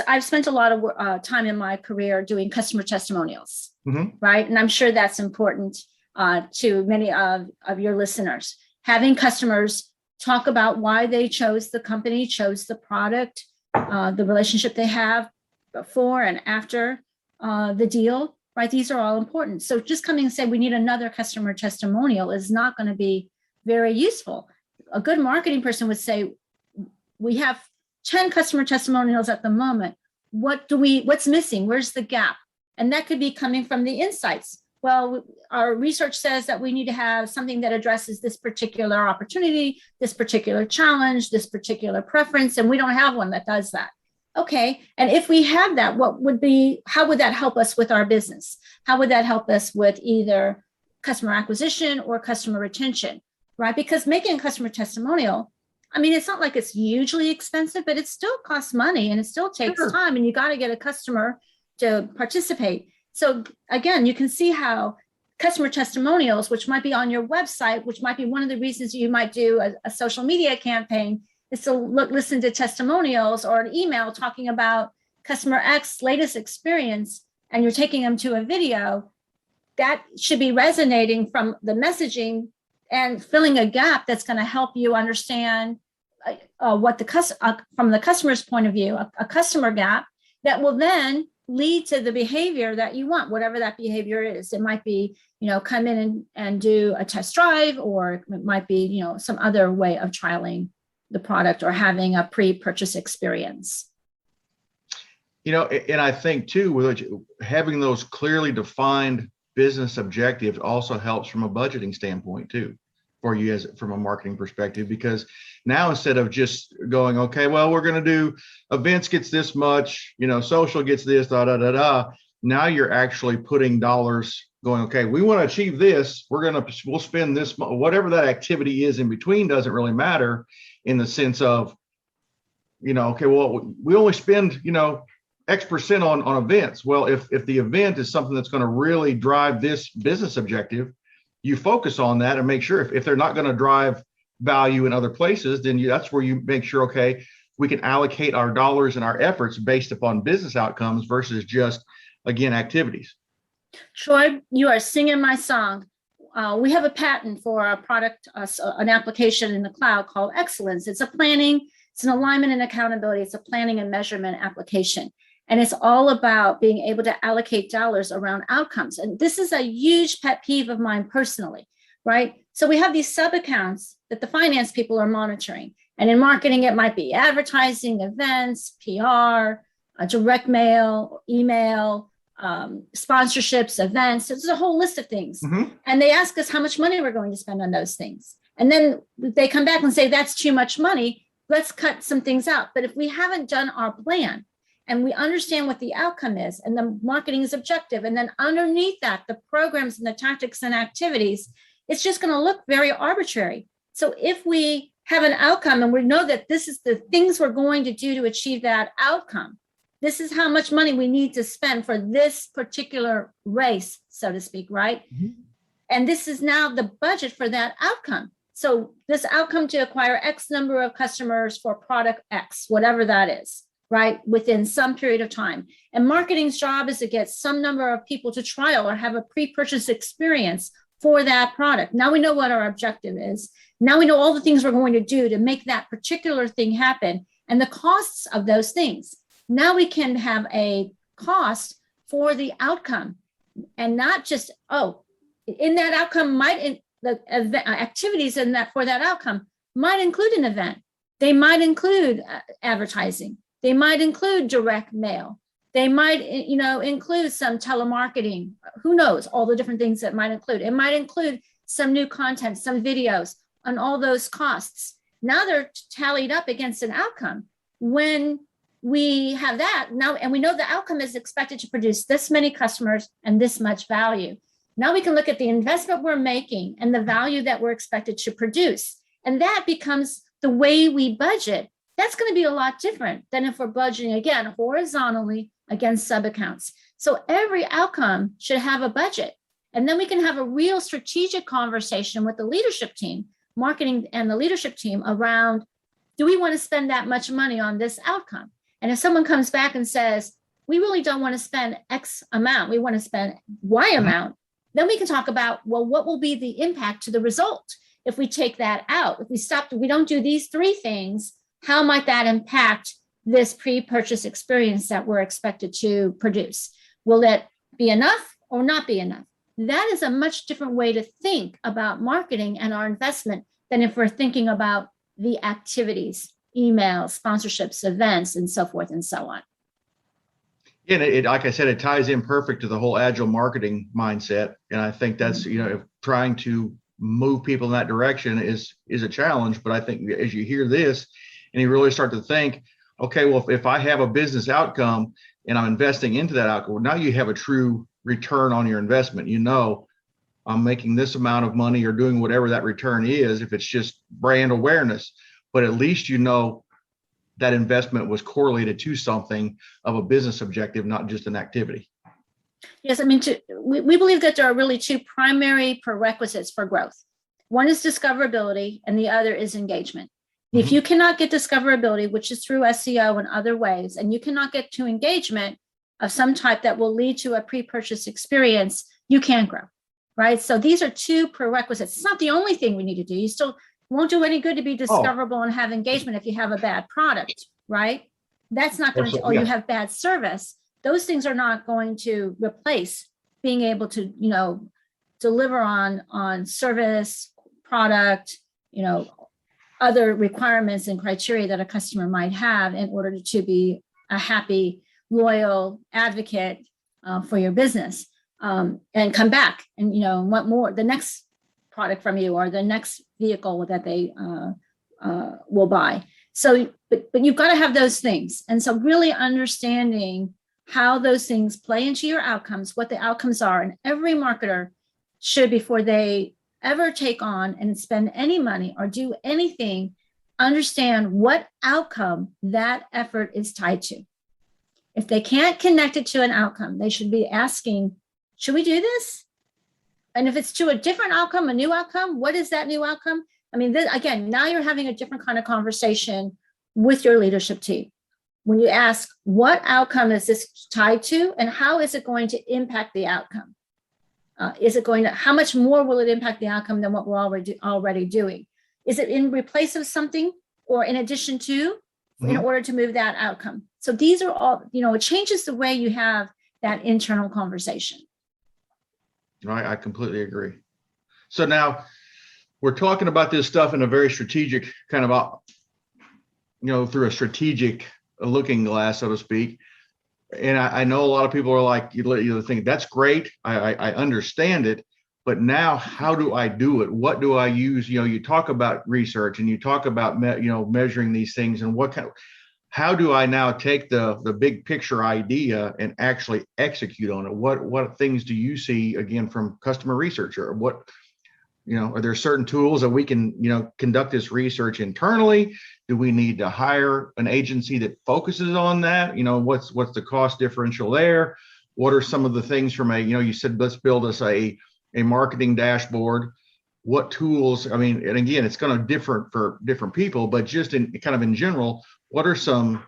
I've spent a lot of time in my career doing customer testimonials, right? And I'm sure that's important to many of your listeners. Having customers talk about why they chose the company, chose the product, the relationship they have before and after the deal, right? These are all important. So just coming and saying we need another customer testimonial is not going to be very useful. A good marketing person would say, we have 10 customer testimonials at the moment. What's missing? Where's the gap? And that could be coming from the insights. Well, our research says that we need to have something that addresses this particular opportunity, this particular challenge, this particular preference, and we don't have one that does that. Okay, and if we have that, how would that help us with our business? How would that help us with either customer acquisition or customer retention, right? Because making a customer testimonial I mean, it's not like it's hugely expensive, but it still costs money and it still takes Sure. time, and you got to get a customer to participate. So again, you can see how customer testimonials, which might be on your website, which might be one of the reasons you might do a social media campaign, is to listen to testimonials or an email talking about customer X latest experience, and you're taking them to a video. That should be resonating from the messaging and filling a gap that's going to help you understand what from the customer's point of view, a customer gap that will then lead to the behavior that you want, whatever that behavior is. It might be, come in and do a test drive, or it might be, some other way of trialing the product or having a pre-purchase experience. And I think too, with having those clearly defined business objectives also helps from a budgeting standpoint too, for you from a marketing perspective, because now instead of just going, okay, well, we're going to do events gets this much, social gets this, now you're actually putting dollars going, okay, we want to achieve this. We'll spend this, whatever that activity is in between doesn't really matter, in the sense of, okay, well, we only spend, X% on events. Well, if the event is something that's going to really drive this business objective, you focus on that and make sure if they're not going to drive value in other places, then that's where you make sure, okay, we can allocate our dollars and our efforts based upon business outcomes versus just, again, activities. Troy, you are singing my song. We have a patent for a product, an application in the cloud called Excellence. It's an alignment and accountability. It's a planning and measurement application. And it's all about being able to allocate dollars around outcomes. And this is a huge pet peeve of mine personally, right? So we have these sub accounts that the finance people are monitoring. And in marketing, it might be advertising, events, PR, direct mail, email, sponsorships, events. So there's a whole list of things. Mm-hmm. And they ask us how much money we're going to spend on those things. And then they come back and say, that's too much money. Let's cut some things out. But if we haven't done our plan, and we understand what the outcome is, and the marketing is objective, and then underneath that, the programs and the tactics and activities, it's just going to look very arbitrary. So if we have an outcome and we know that this is the things we're going to do to achieve that outcome, this is how much money we need to spend for this particular race, so to speak, right? Mm-hmm. And this is now the budget for that outcome. So this outcome to acquire X number of customers for product X, whatever that is, right, within some period of time. And marketing's job is to get some number of people to trial or have a pre-purchase experience for that product. Now we know what our objective is. Now we know all the things we're going to do to make that particular thing happen and the costs of those things. Now we can have a cost for the outcome, and not just, in that outcome the activities in that for that outcome might include an event. They might include advertising. They might include direct mail. They might, include some telemarketing. Who knows? All the different things that might include. It might include some new content, some videos, and all those costs. Now they're tallied up against an outcome. When we have that now, and we know the outcome is expected to produce this many customers and this much value. Now we can look at the investment we're making and the value that we're expected to produce. And that becomes the way we budget. That's going to be a lot different than if we're budgeting, again, horizontally against sub-accounts. So every outcome should have a budget. And then we can have a real strategic conversation with the leadership team, marketing and the leadership team around, do we want to spend that much money on this outcome? And if someone comes back and says, we really don't want to spend X amount, we want to spend Y amount, then we can talk about, well, what will be the impact to the result if we take that out? If we don't do these three things, how might that impact this pre-purchase experience that we're expected to produce? Will it be enough or not be enough? That is a much different way to think about marketing and our investment than if we're thinking about the activities, emails, sponsorships, events, and so forth and so on. And like I said, it ties in perfect to the whole agile marketing mindset. And I think that's, trying to move people in that direction is a challenge. But I think as you hear this and you really start to think, okay, well, if I have a business outcome and I'm investing into that outcome, well, now you have a true return on your investment. I'm making this amount of money or doing whatever that return is, if it's just brand awareness. but at least you know that investment was correlated to something of a business objective, not just an activity. Yes, I mean, we believe that there are really two primary prerequisites for growth. One is discoverability, and the other is engagement. Mm-hmm. If you cannot get discoverability, which is through SEO and other ways, and you cannot get to engagement of some type that will lead to a pre-purchase experience, you can't grow, right? So these are two prerequisites. It's not the only thing we need to do. You still won't do any good to be discoverable and have engagement if you have a bad product, right? That's not going to, you have bad service. Those things are not going to replace being able to, deliver on service, product, other requirements and criteria that a customer might have in order to be a happy, loyal advocate for your business, and come back and, want more, the next product from you or the next vehicle that they will buy. So, but you've got to have those things. And so really understanding how those things play into your outcomes, what the outcomes are, and every marketer should, before they ever take on and spend any money or do anything, understand what outcome that effort is tied to. If they can't connect it to an outcome, they should be asking, should we do this? And if it's to a different outcome, a new outcome, what is that new outcome? I mean, again, now you're having a different kind of conversation with your leadership team. When you ask, what outcome is this tied to, and how is it going to impact the outcome? How much more will it impact the outcome than what we're already doing? Is it in replace of something or in addition to, in order to move that outcome? So these are all, it changes the way you have that internal conversation. I completely agree. So now we're talking about this stuff in a very strategic kind of, through a strategic looking glass, so to speak. And I know a lot of people are like, you think that's great. I understand it, but now how do I do it? What do I use? You talk about research and you talk about, measuring these things, and how do I now take the big picture idea and actually execute on it? What things do you see, again, from customer research, or what, are there certain tools that we can, conduct this research internally? Do we need to hire an agency that focuses on that? What's the cost differential there? What are some of the things from you said, let's build us a marketing dashboard. What tools, and again, it's going to differ for different people, but just in general, what are some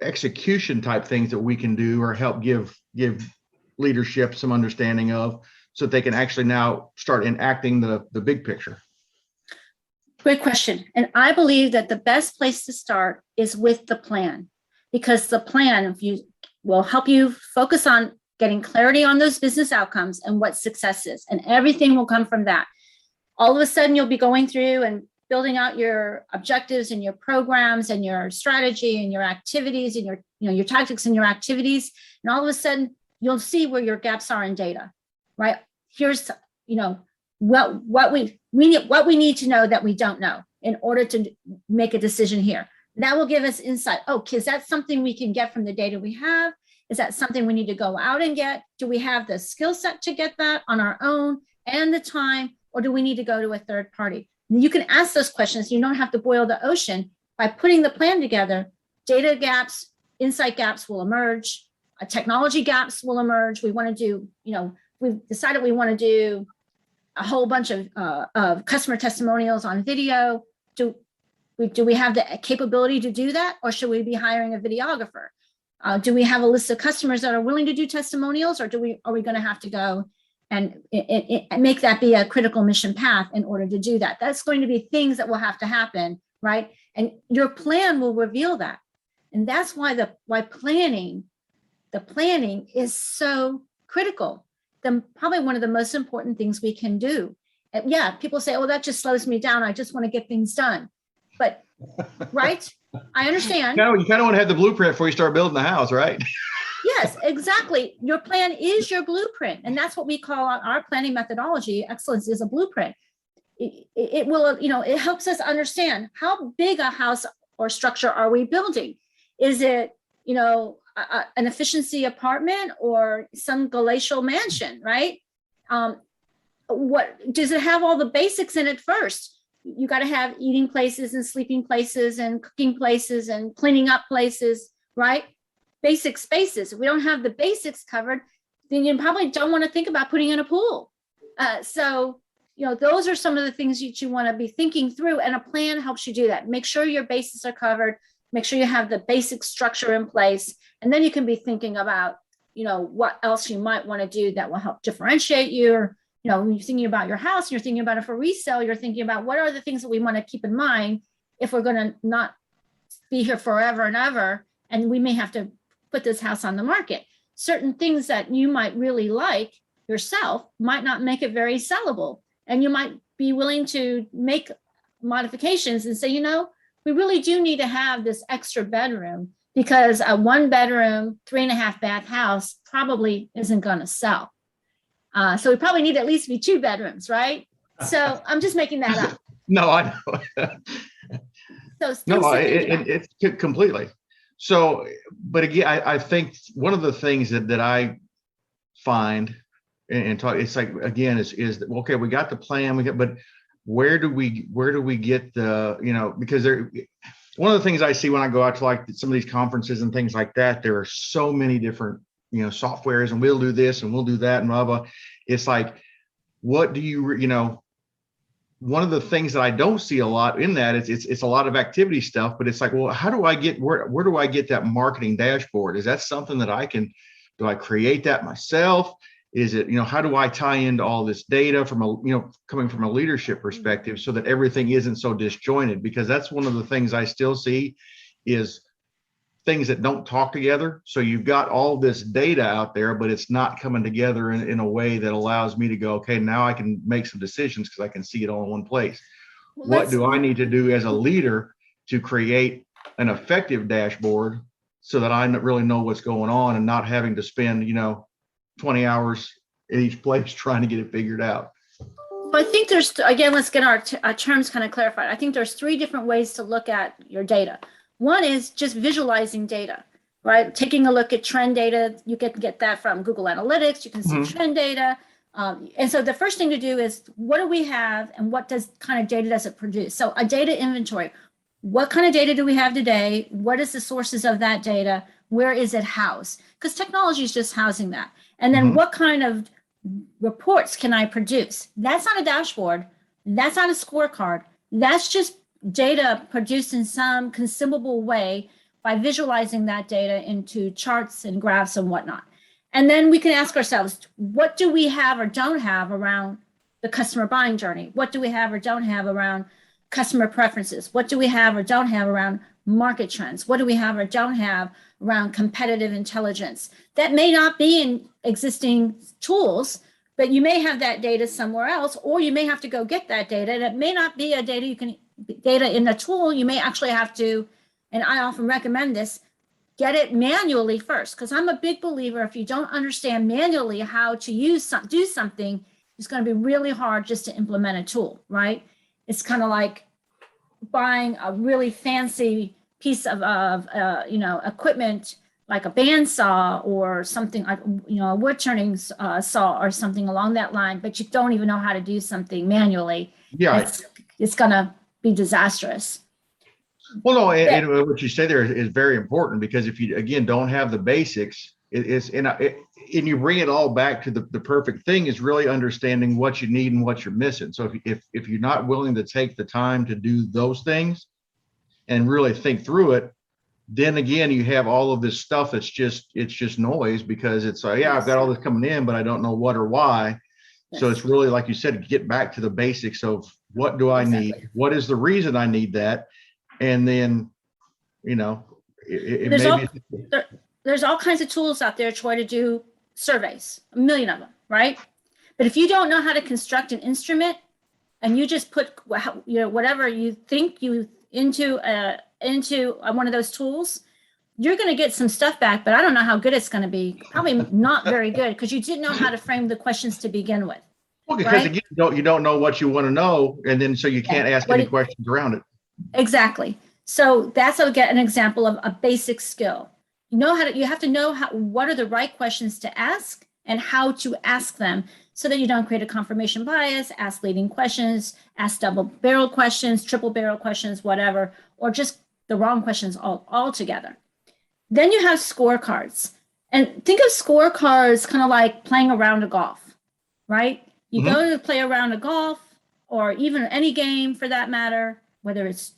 execution type things that we can do or help give leadership some understanding of, so that they can actually now start enacting the big picture? Great question. And I believe that the best place to start is with the plan, because the plan will help you focus on getting clarity on those business outcomes and what success is, and everything will come from that. All of a sudden, you'll be going through and building out your objectives and your programs and your strategy and your activities and your tactics and your activities. And all of a sudden, you'll see where your gaps are in data, right? Here's, what we need to know that we don't know in order to make a decision here. That will give us insight. Oh, is that something we can get from the data we have? Is that something we need to go out and get? Do we have the skill set to get that on our own and the time, or do we need to go to a third party? You can ask those questions. You don't have to boil the ocean. By putting the plan together, data gaps, insight gaps will emerge, technology gaps will emerge. We want to do, we've decided we want to do a whole bunch of customer testimonials on video. Do we have the capability to do that, or should we be hiring a videographer? Do we have a list of customers that are willing to do testimonials, or are we going to have to go and make that be a critical mission path in order to do that? That's going to be things that will have to happen, right? And your plan will reveal that. And that's why why planning is so critical. Probably one of the most important things we can do. And yeah, people say, oh, that just slows me down. I just want to get things done. But, right? I understand. You kind of want to have the blueprint before you start building the house, right? Yes, exactly. Your plan is your blueprint. And that's what we call our planning methodology. Excellence is a blueprint. It will, it helps us understand how big a house or structure are we building? Is it, an efficiency apartment or some palatial mansion, right? What does it have all the basics in it first? you got to have eating places and sleeping places and cooking places and cleaning up places, right? Basic spaces. If we don't have the basics covered, then you probably don't want to think about putting in a pool. So, those are some of the things that you want to be thinking through, and a plan helps you do that. Make sure your bases are covered, make sure you have the basic structure in place, and then you can be thinking about, what else you might want to do that will help differentiate you. Or, when you're thinking about your house, you're thinking about it for resale, you're thinking about what are the things that we want to keep in mind if we're going to not be here forever and ever, and we may have to put this house on the market. Certain things that you might really like yourself might not make it very sellable. And you might be willing to make modifications and say, we really do need to have this extra bedroom because a 1-bedroom, 3.5-bath house probably isn't going to sell. So we probably need at least be 2 bedrooms, right? So I'm just making that up. No, I know. It's completely. So, but again, I think one of the things that I find and talk, it's like, again, is okay, we got the plan, but where do we get the, because one of the things I see when I go out to like some of these conferences and things like that, there are so many different, softwares, and we'll do this and we'll do that and blah, blah. It's like, what do you, one of the things that I don't see a lot in that is it's a lot of activity stuff, but it's like, well, how do I get, where do I get that marketing dashboard? Is that something that do I create that myself? Is it, how do I tie into all this data from coming from a leadership perspective so that everything isn't so disjointed? Because that's one of the things I still see is things that don't talk together. So you've got all this data out there, but it's not coming together in a way that allows me to go, okay, now I can make some decisions because I can see it all in one place. What do I need to do as a leader to create an effective dashboard so that I really know what's going on and not having to spend, 20 hours in each place trying to get it figured out? I think let's get our terms kind of clarified. I think there's 3 different ways to look at your data. One is just visualizing data, right? Taking a look at trend data. You can get that from Google Analytics. You can see trend data. And so the first thing to do is, what do we have and what kind of data does it produce? So a data inventory. What kind of data do we have today? What is the sources of that data? Where is it housed? Because technology is just housing that. And then what kind of reports can I produce? That's not a dashboard. That's not a scorecard. That's just data produced in some consumable way by visualizing that data into charts and graphs and whatnot. And then we can ask ourselves, what do we have or don't have around the customer buying journey? What do we have or don't have around customer preferences? What do we have or don't have around market trends? What do we have or don't have around competitive intelligence? That may not be in existing tools, but you may have that data somewhere else, or you may have to go get that data. And it may not be data in a tool. You may actually have to, and I often recommend this, get it manually first, because I'm a big believer if you don't understand manually how to do something, it's going to be really hard just to implement a tool, right? It's kind of like buying a really fancy piece of equipment like a bandsaw or something like, a wood turning saw or something along that line, but you don't even know how to do something manually. Yeah, it's going to be disastrous. Well, no, and what you say there is very important, because if you, again, don't have the basics, and you bring it all back to the perfect thing is really understanding what you need and what you're missing. So if you're not willing to take the time to do those things and really think through it, then again, you have all of this stuff that's just noise, because it's like, yeah, I've got all this coming in, but I don't know what or why. Yes. So it's really, like you said, get back to the basics of what do I need? What is the reason I need that? And then, there's all kinds of tools out there try to do surveys, a million of them, right? But if you don't know how to construct an instrument and you just put, whatever you think into one of those tools, you're going to get some stuff back, but I don't know how good it's going to be. Probably not very good, because you didn't know how to frame the questions to begin with. Well, because right? Again, you don't know what you want to know, and then so you can't ask any questions around it. Exactly. So that's an example of a basic skill. You have to know what are the right questions to ask and how to ask them, so that you don't create a confirmation bias, ask leading questions, ask double barrel questions, triple barrel questions, whatever, or just the wrong questions altogether. Then you have scorecards. And think of scorecards kind of like playing a round of golf, right? You go to play a round of golf, or even any game for that matter, whether it's,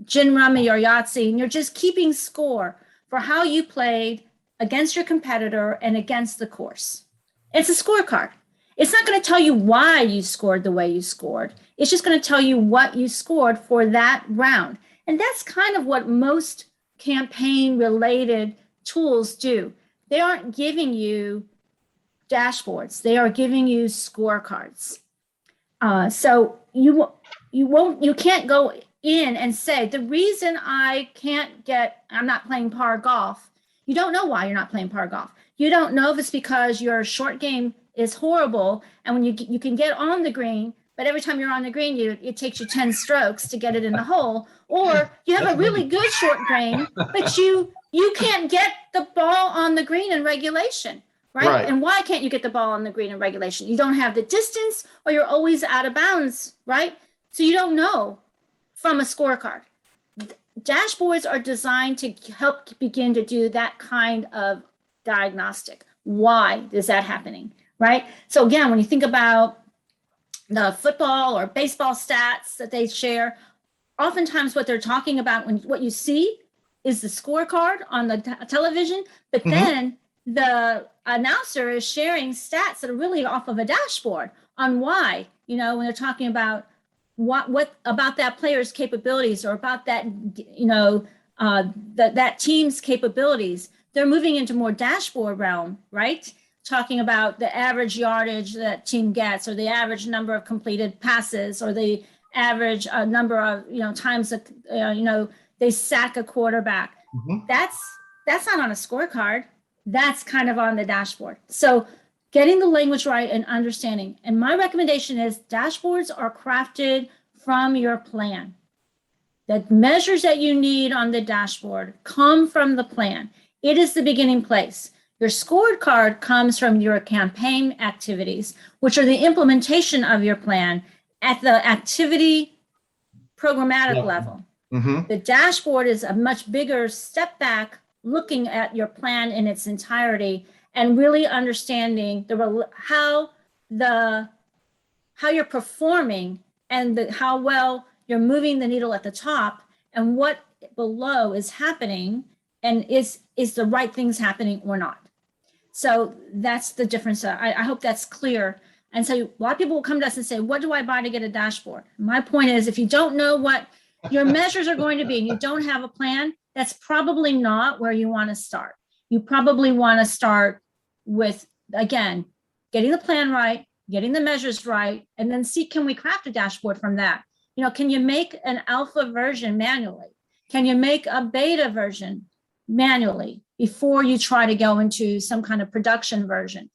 gin rummy or Yahtzee, and you're just keeping score for how you played against your competitor and against the course. It's a scorecard. It's not going to tell you why you scored the way you scored. It's just going to tell you what you scored for that round. And that's kind of what most campaign-related tools do. They aren't giving you dashboards. They are giving you scorecards. So you can't go in and say, the reason I'm not playing par golf. You don't know why you're not playing par golf. You don't know if it's because your short game is horrible, and when you can get on the green, but every time you're on the green, it takes you 10 strokes to get it in the hole, or you have a really good short game, but you can't get the ball on the green in regulation, right? And why can't you get the ball on the green in regulation? You don't have the distance, or you're always out of bounds, right? So you don't know from a scorecard. Dashboards are designed to help begin to do that kind of diagnostic. Why is that happening, right? So again, when you think about the football or baseball stats that they share, oftentimes what they're talking about, what you see is the scorecard on the television, but then the announcer is sharing stats that are really off of a dashboard on why, when they're talking about what about that player's capabilities, or about that, that team's capabilities. They're moving into more dashboard realm, right? Talking about the average yardage that team gets, or the average number of completed passes, or the average number of times that they sack a quarterback. That's not on a scorecard. That's kind of on the dashboard. So getting the language right and understanding. And my recommendation is dashboards are crafted from your plan. The measures that you need on the dashboard come from the plan. It is the beginning place. Your scorecard comes from your campaign activities, which are the implementation of your plan at the activity programmatic level. The dashboard is a much bigger step back, looking at your plan in its entirety and really understanding how you're performing, and how well you're moving the needle at the top, and what below is happening, and is the right things happening or not. So that's the difference. I hope that's clear. And so a lot of people will come to us and say, what do I buy to get a dashboard? My point is, if you don't know what your measures are going to be and you don't have a plan, that's probably not where you want to start. You probably want to start with, again, getting the plan right, getting the measures right, and then see, can we craft a dashboard from that? Can you make an alpha version manually? Can you make a beta version manually before you try to go into some kind of production version?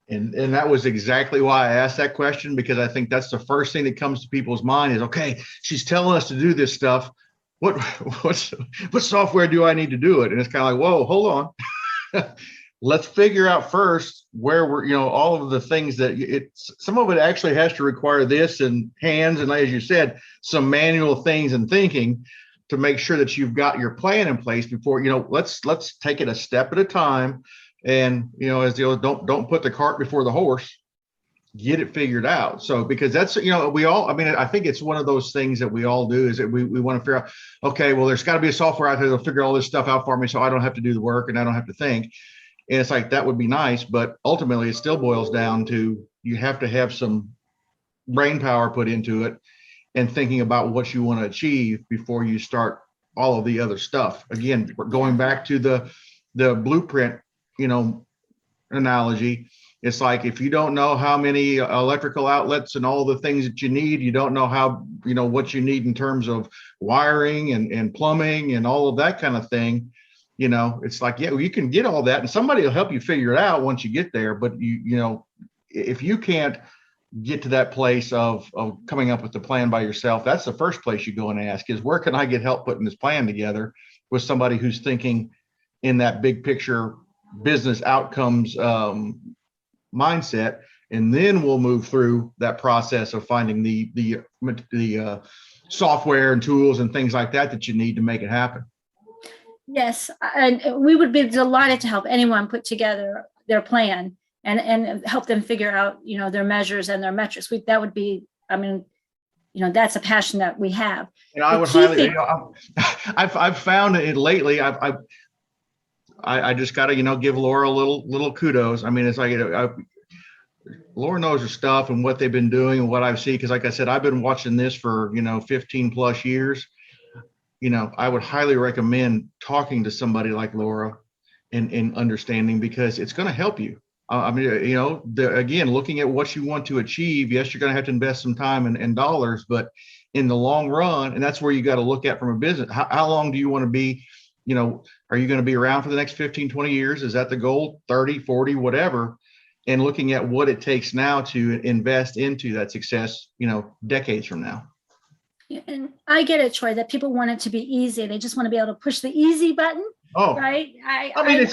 And that was exactly why I asked that question, because I think that's the first thing that comes to people's mind is, okay, she's telling us to do this stuff. What software do I need to do it? And it's kind of like, whoa, hold on. Let's figure out first where we're, all of the things that some of it actually has to require this and hands, and as you said, some manual things and thinking to make sure that you've got your plan in place before, let's take it a step at a time. And, as the old, don't put the cart before the horse, get it figured out. So, because that's, I think it's one of those things that we all do, is that we want to figure out, okay, well, there's got to be a software out there that'll figure all this stuff out for me, so I don't have to do the work and I don't have to think. And it's like, that would be nice, but ultimately it still boils down to, you have to have some brain power put into it and thinking about what you want to achieve before you start all of the other stuff. Again, we're going back to the blueprint, analogy. It's like, if you don't know how many electrical outlets and all the things that you need, you don't know how, what you need in terms of wiring and plumbing and all of that kind of thing. It's like, yeah, well, you can get all that and somebody will help you figure it out once you get there. But if you can't get to that place of coming up with the plan by yourself, that's the first place you go and ask is, where can I get help putting this plan together with somebody who's thinking in that big picture business outcomes mindset, and then we'll move through that process of finding the software and tools and things like that you need to make it happen. Yes, and we would be delighted to help anyone put together their plan and help them figure out, their measures and their metrics. That would be, that's a passion that we have. And I would highly, I've found it lately. I just got to, give Laura a little kudos. I mean, it's like, Laura knows her stuff and what they've been doing and what I've seen. Because like I said, I've been watching this for, 15 plus years. I would highly recommend talking to somebody like Laura and understanding, because it's going to help you. Again, looking at what you want to achieve, yes, you're going to have to invest some time and dollars, but in the long run, and that's where you got to look at from a business. How long do you want to be, are you going to be around for the next 15, 20 years? Is that the goal? 30, 40, whatever. And looking at what it takes now to invest into that success, decades from now. And I get it, Troy, that people want it to be easy. They just want to be able to push the easy button. Oh, right.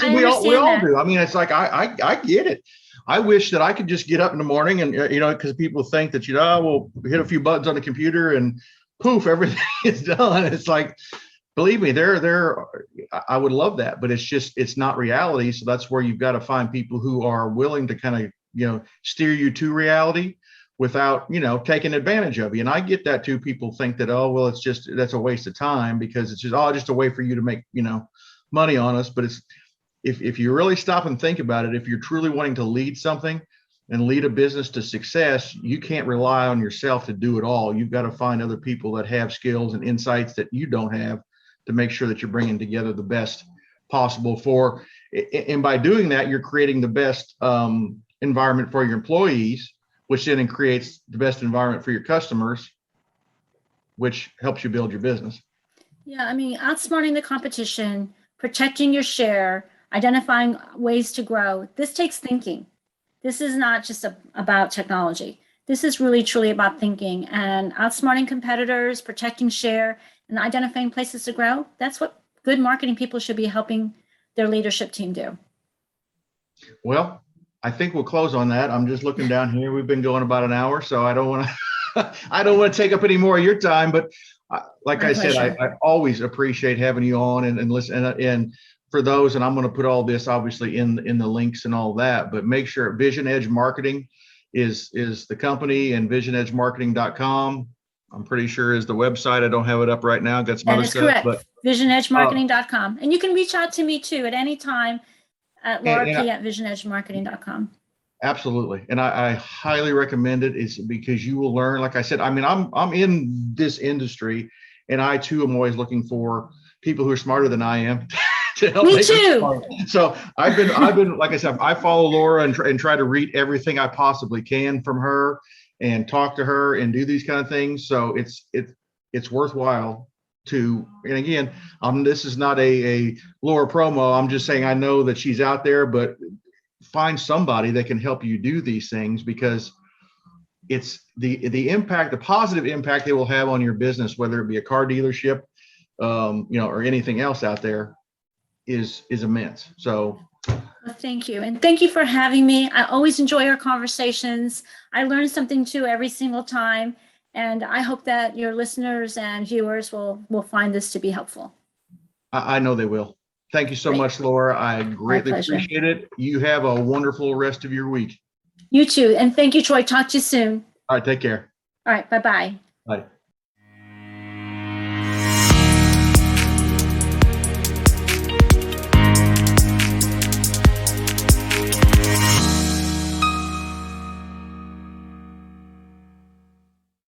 We all do. I mean, it's like, I get it. I wish that I could just get up in the morning and, because people think that, we'll hit a few buttons on the computer and poof, everything is done. It's like, believe me, I would love that, but it's not reality. So that's where you've got to find people who are willing to kind of, steer you to reality without, taking advantage of you. And I get that too. People think that, oh, well, that's a waste of time because it's just a way for you to make, money on us. But it's, if you really stop and think about it, if you're truly wanting to lead something and lead a business to success, you can't rely on yourself to do it all. You've got to find other people that have skills and insights that you don't have to make sure that you're bringing together the best possible and by doing that, you're creating the best environment for your employees, which then creates the best environment for your customers, which helps you build your business. Yeah, outsmarting the competition, protecting your share, identifying ways to grow. This takes thinking. This is not just about technology. This is really, truly about thinking and outsmarting competitors, protecting share, and identifying places to grow. That's what good marketing people should be helping their leadership team do. Well, I think we'll close on that. I'm just looking down here. We've been going about an hour, so I don't want to take up any more of your time. But like I said, I always appreciate having you on and listen. And for those, and I'm going to put all this obviously in the links and all that. But make sure VisionEdge Marketing is the company, and VisionEdgeMarketing.com. I'm pretty sure is the website. I don't have it up right now. Got some other stuff. Correct. But VisionEdgeMarketing.com. And you can reach out to me too at any time at Laura P at VisionEdgeMarketing.com. Absolutely. And I highly recommend it. It's because you will learn, like I said, I'm in this industry, and I too am always looking for people who are smarter than I am to help me too. So I've been, like I said, I follow Laura and try to read everything I possibly can from her and talk to her and do these kind of things. So it's worthwhile to, and again, this is not a Laura promo. I'm just saying, I know that she's out there, but find somebody that can help you do these things, because it's the impact, the positive impact they will have on your business, whether it be a car dealership, or anything else out there, is immense. So well, thank you. And thank you for having me. I always enjoy our conversations. I learn something too every single time. And I hope that your listeners and viewers will find this to be helpful. I know they will. Thank you so much, Laura. I greatly appreciate it. You have a wonderful rest of your week. You too. And thank you, Troy. Talk to you soon. All right. Take care. All right. Bye-bye. Bye.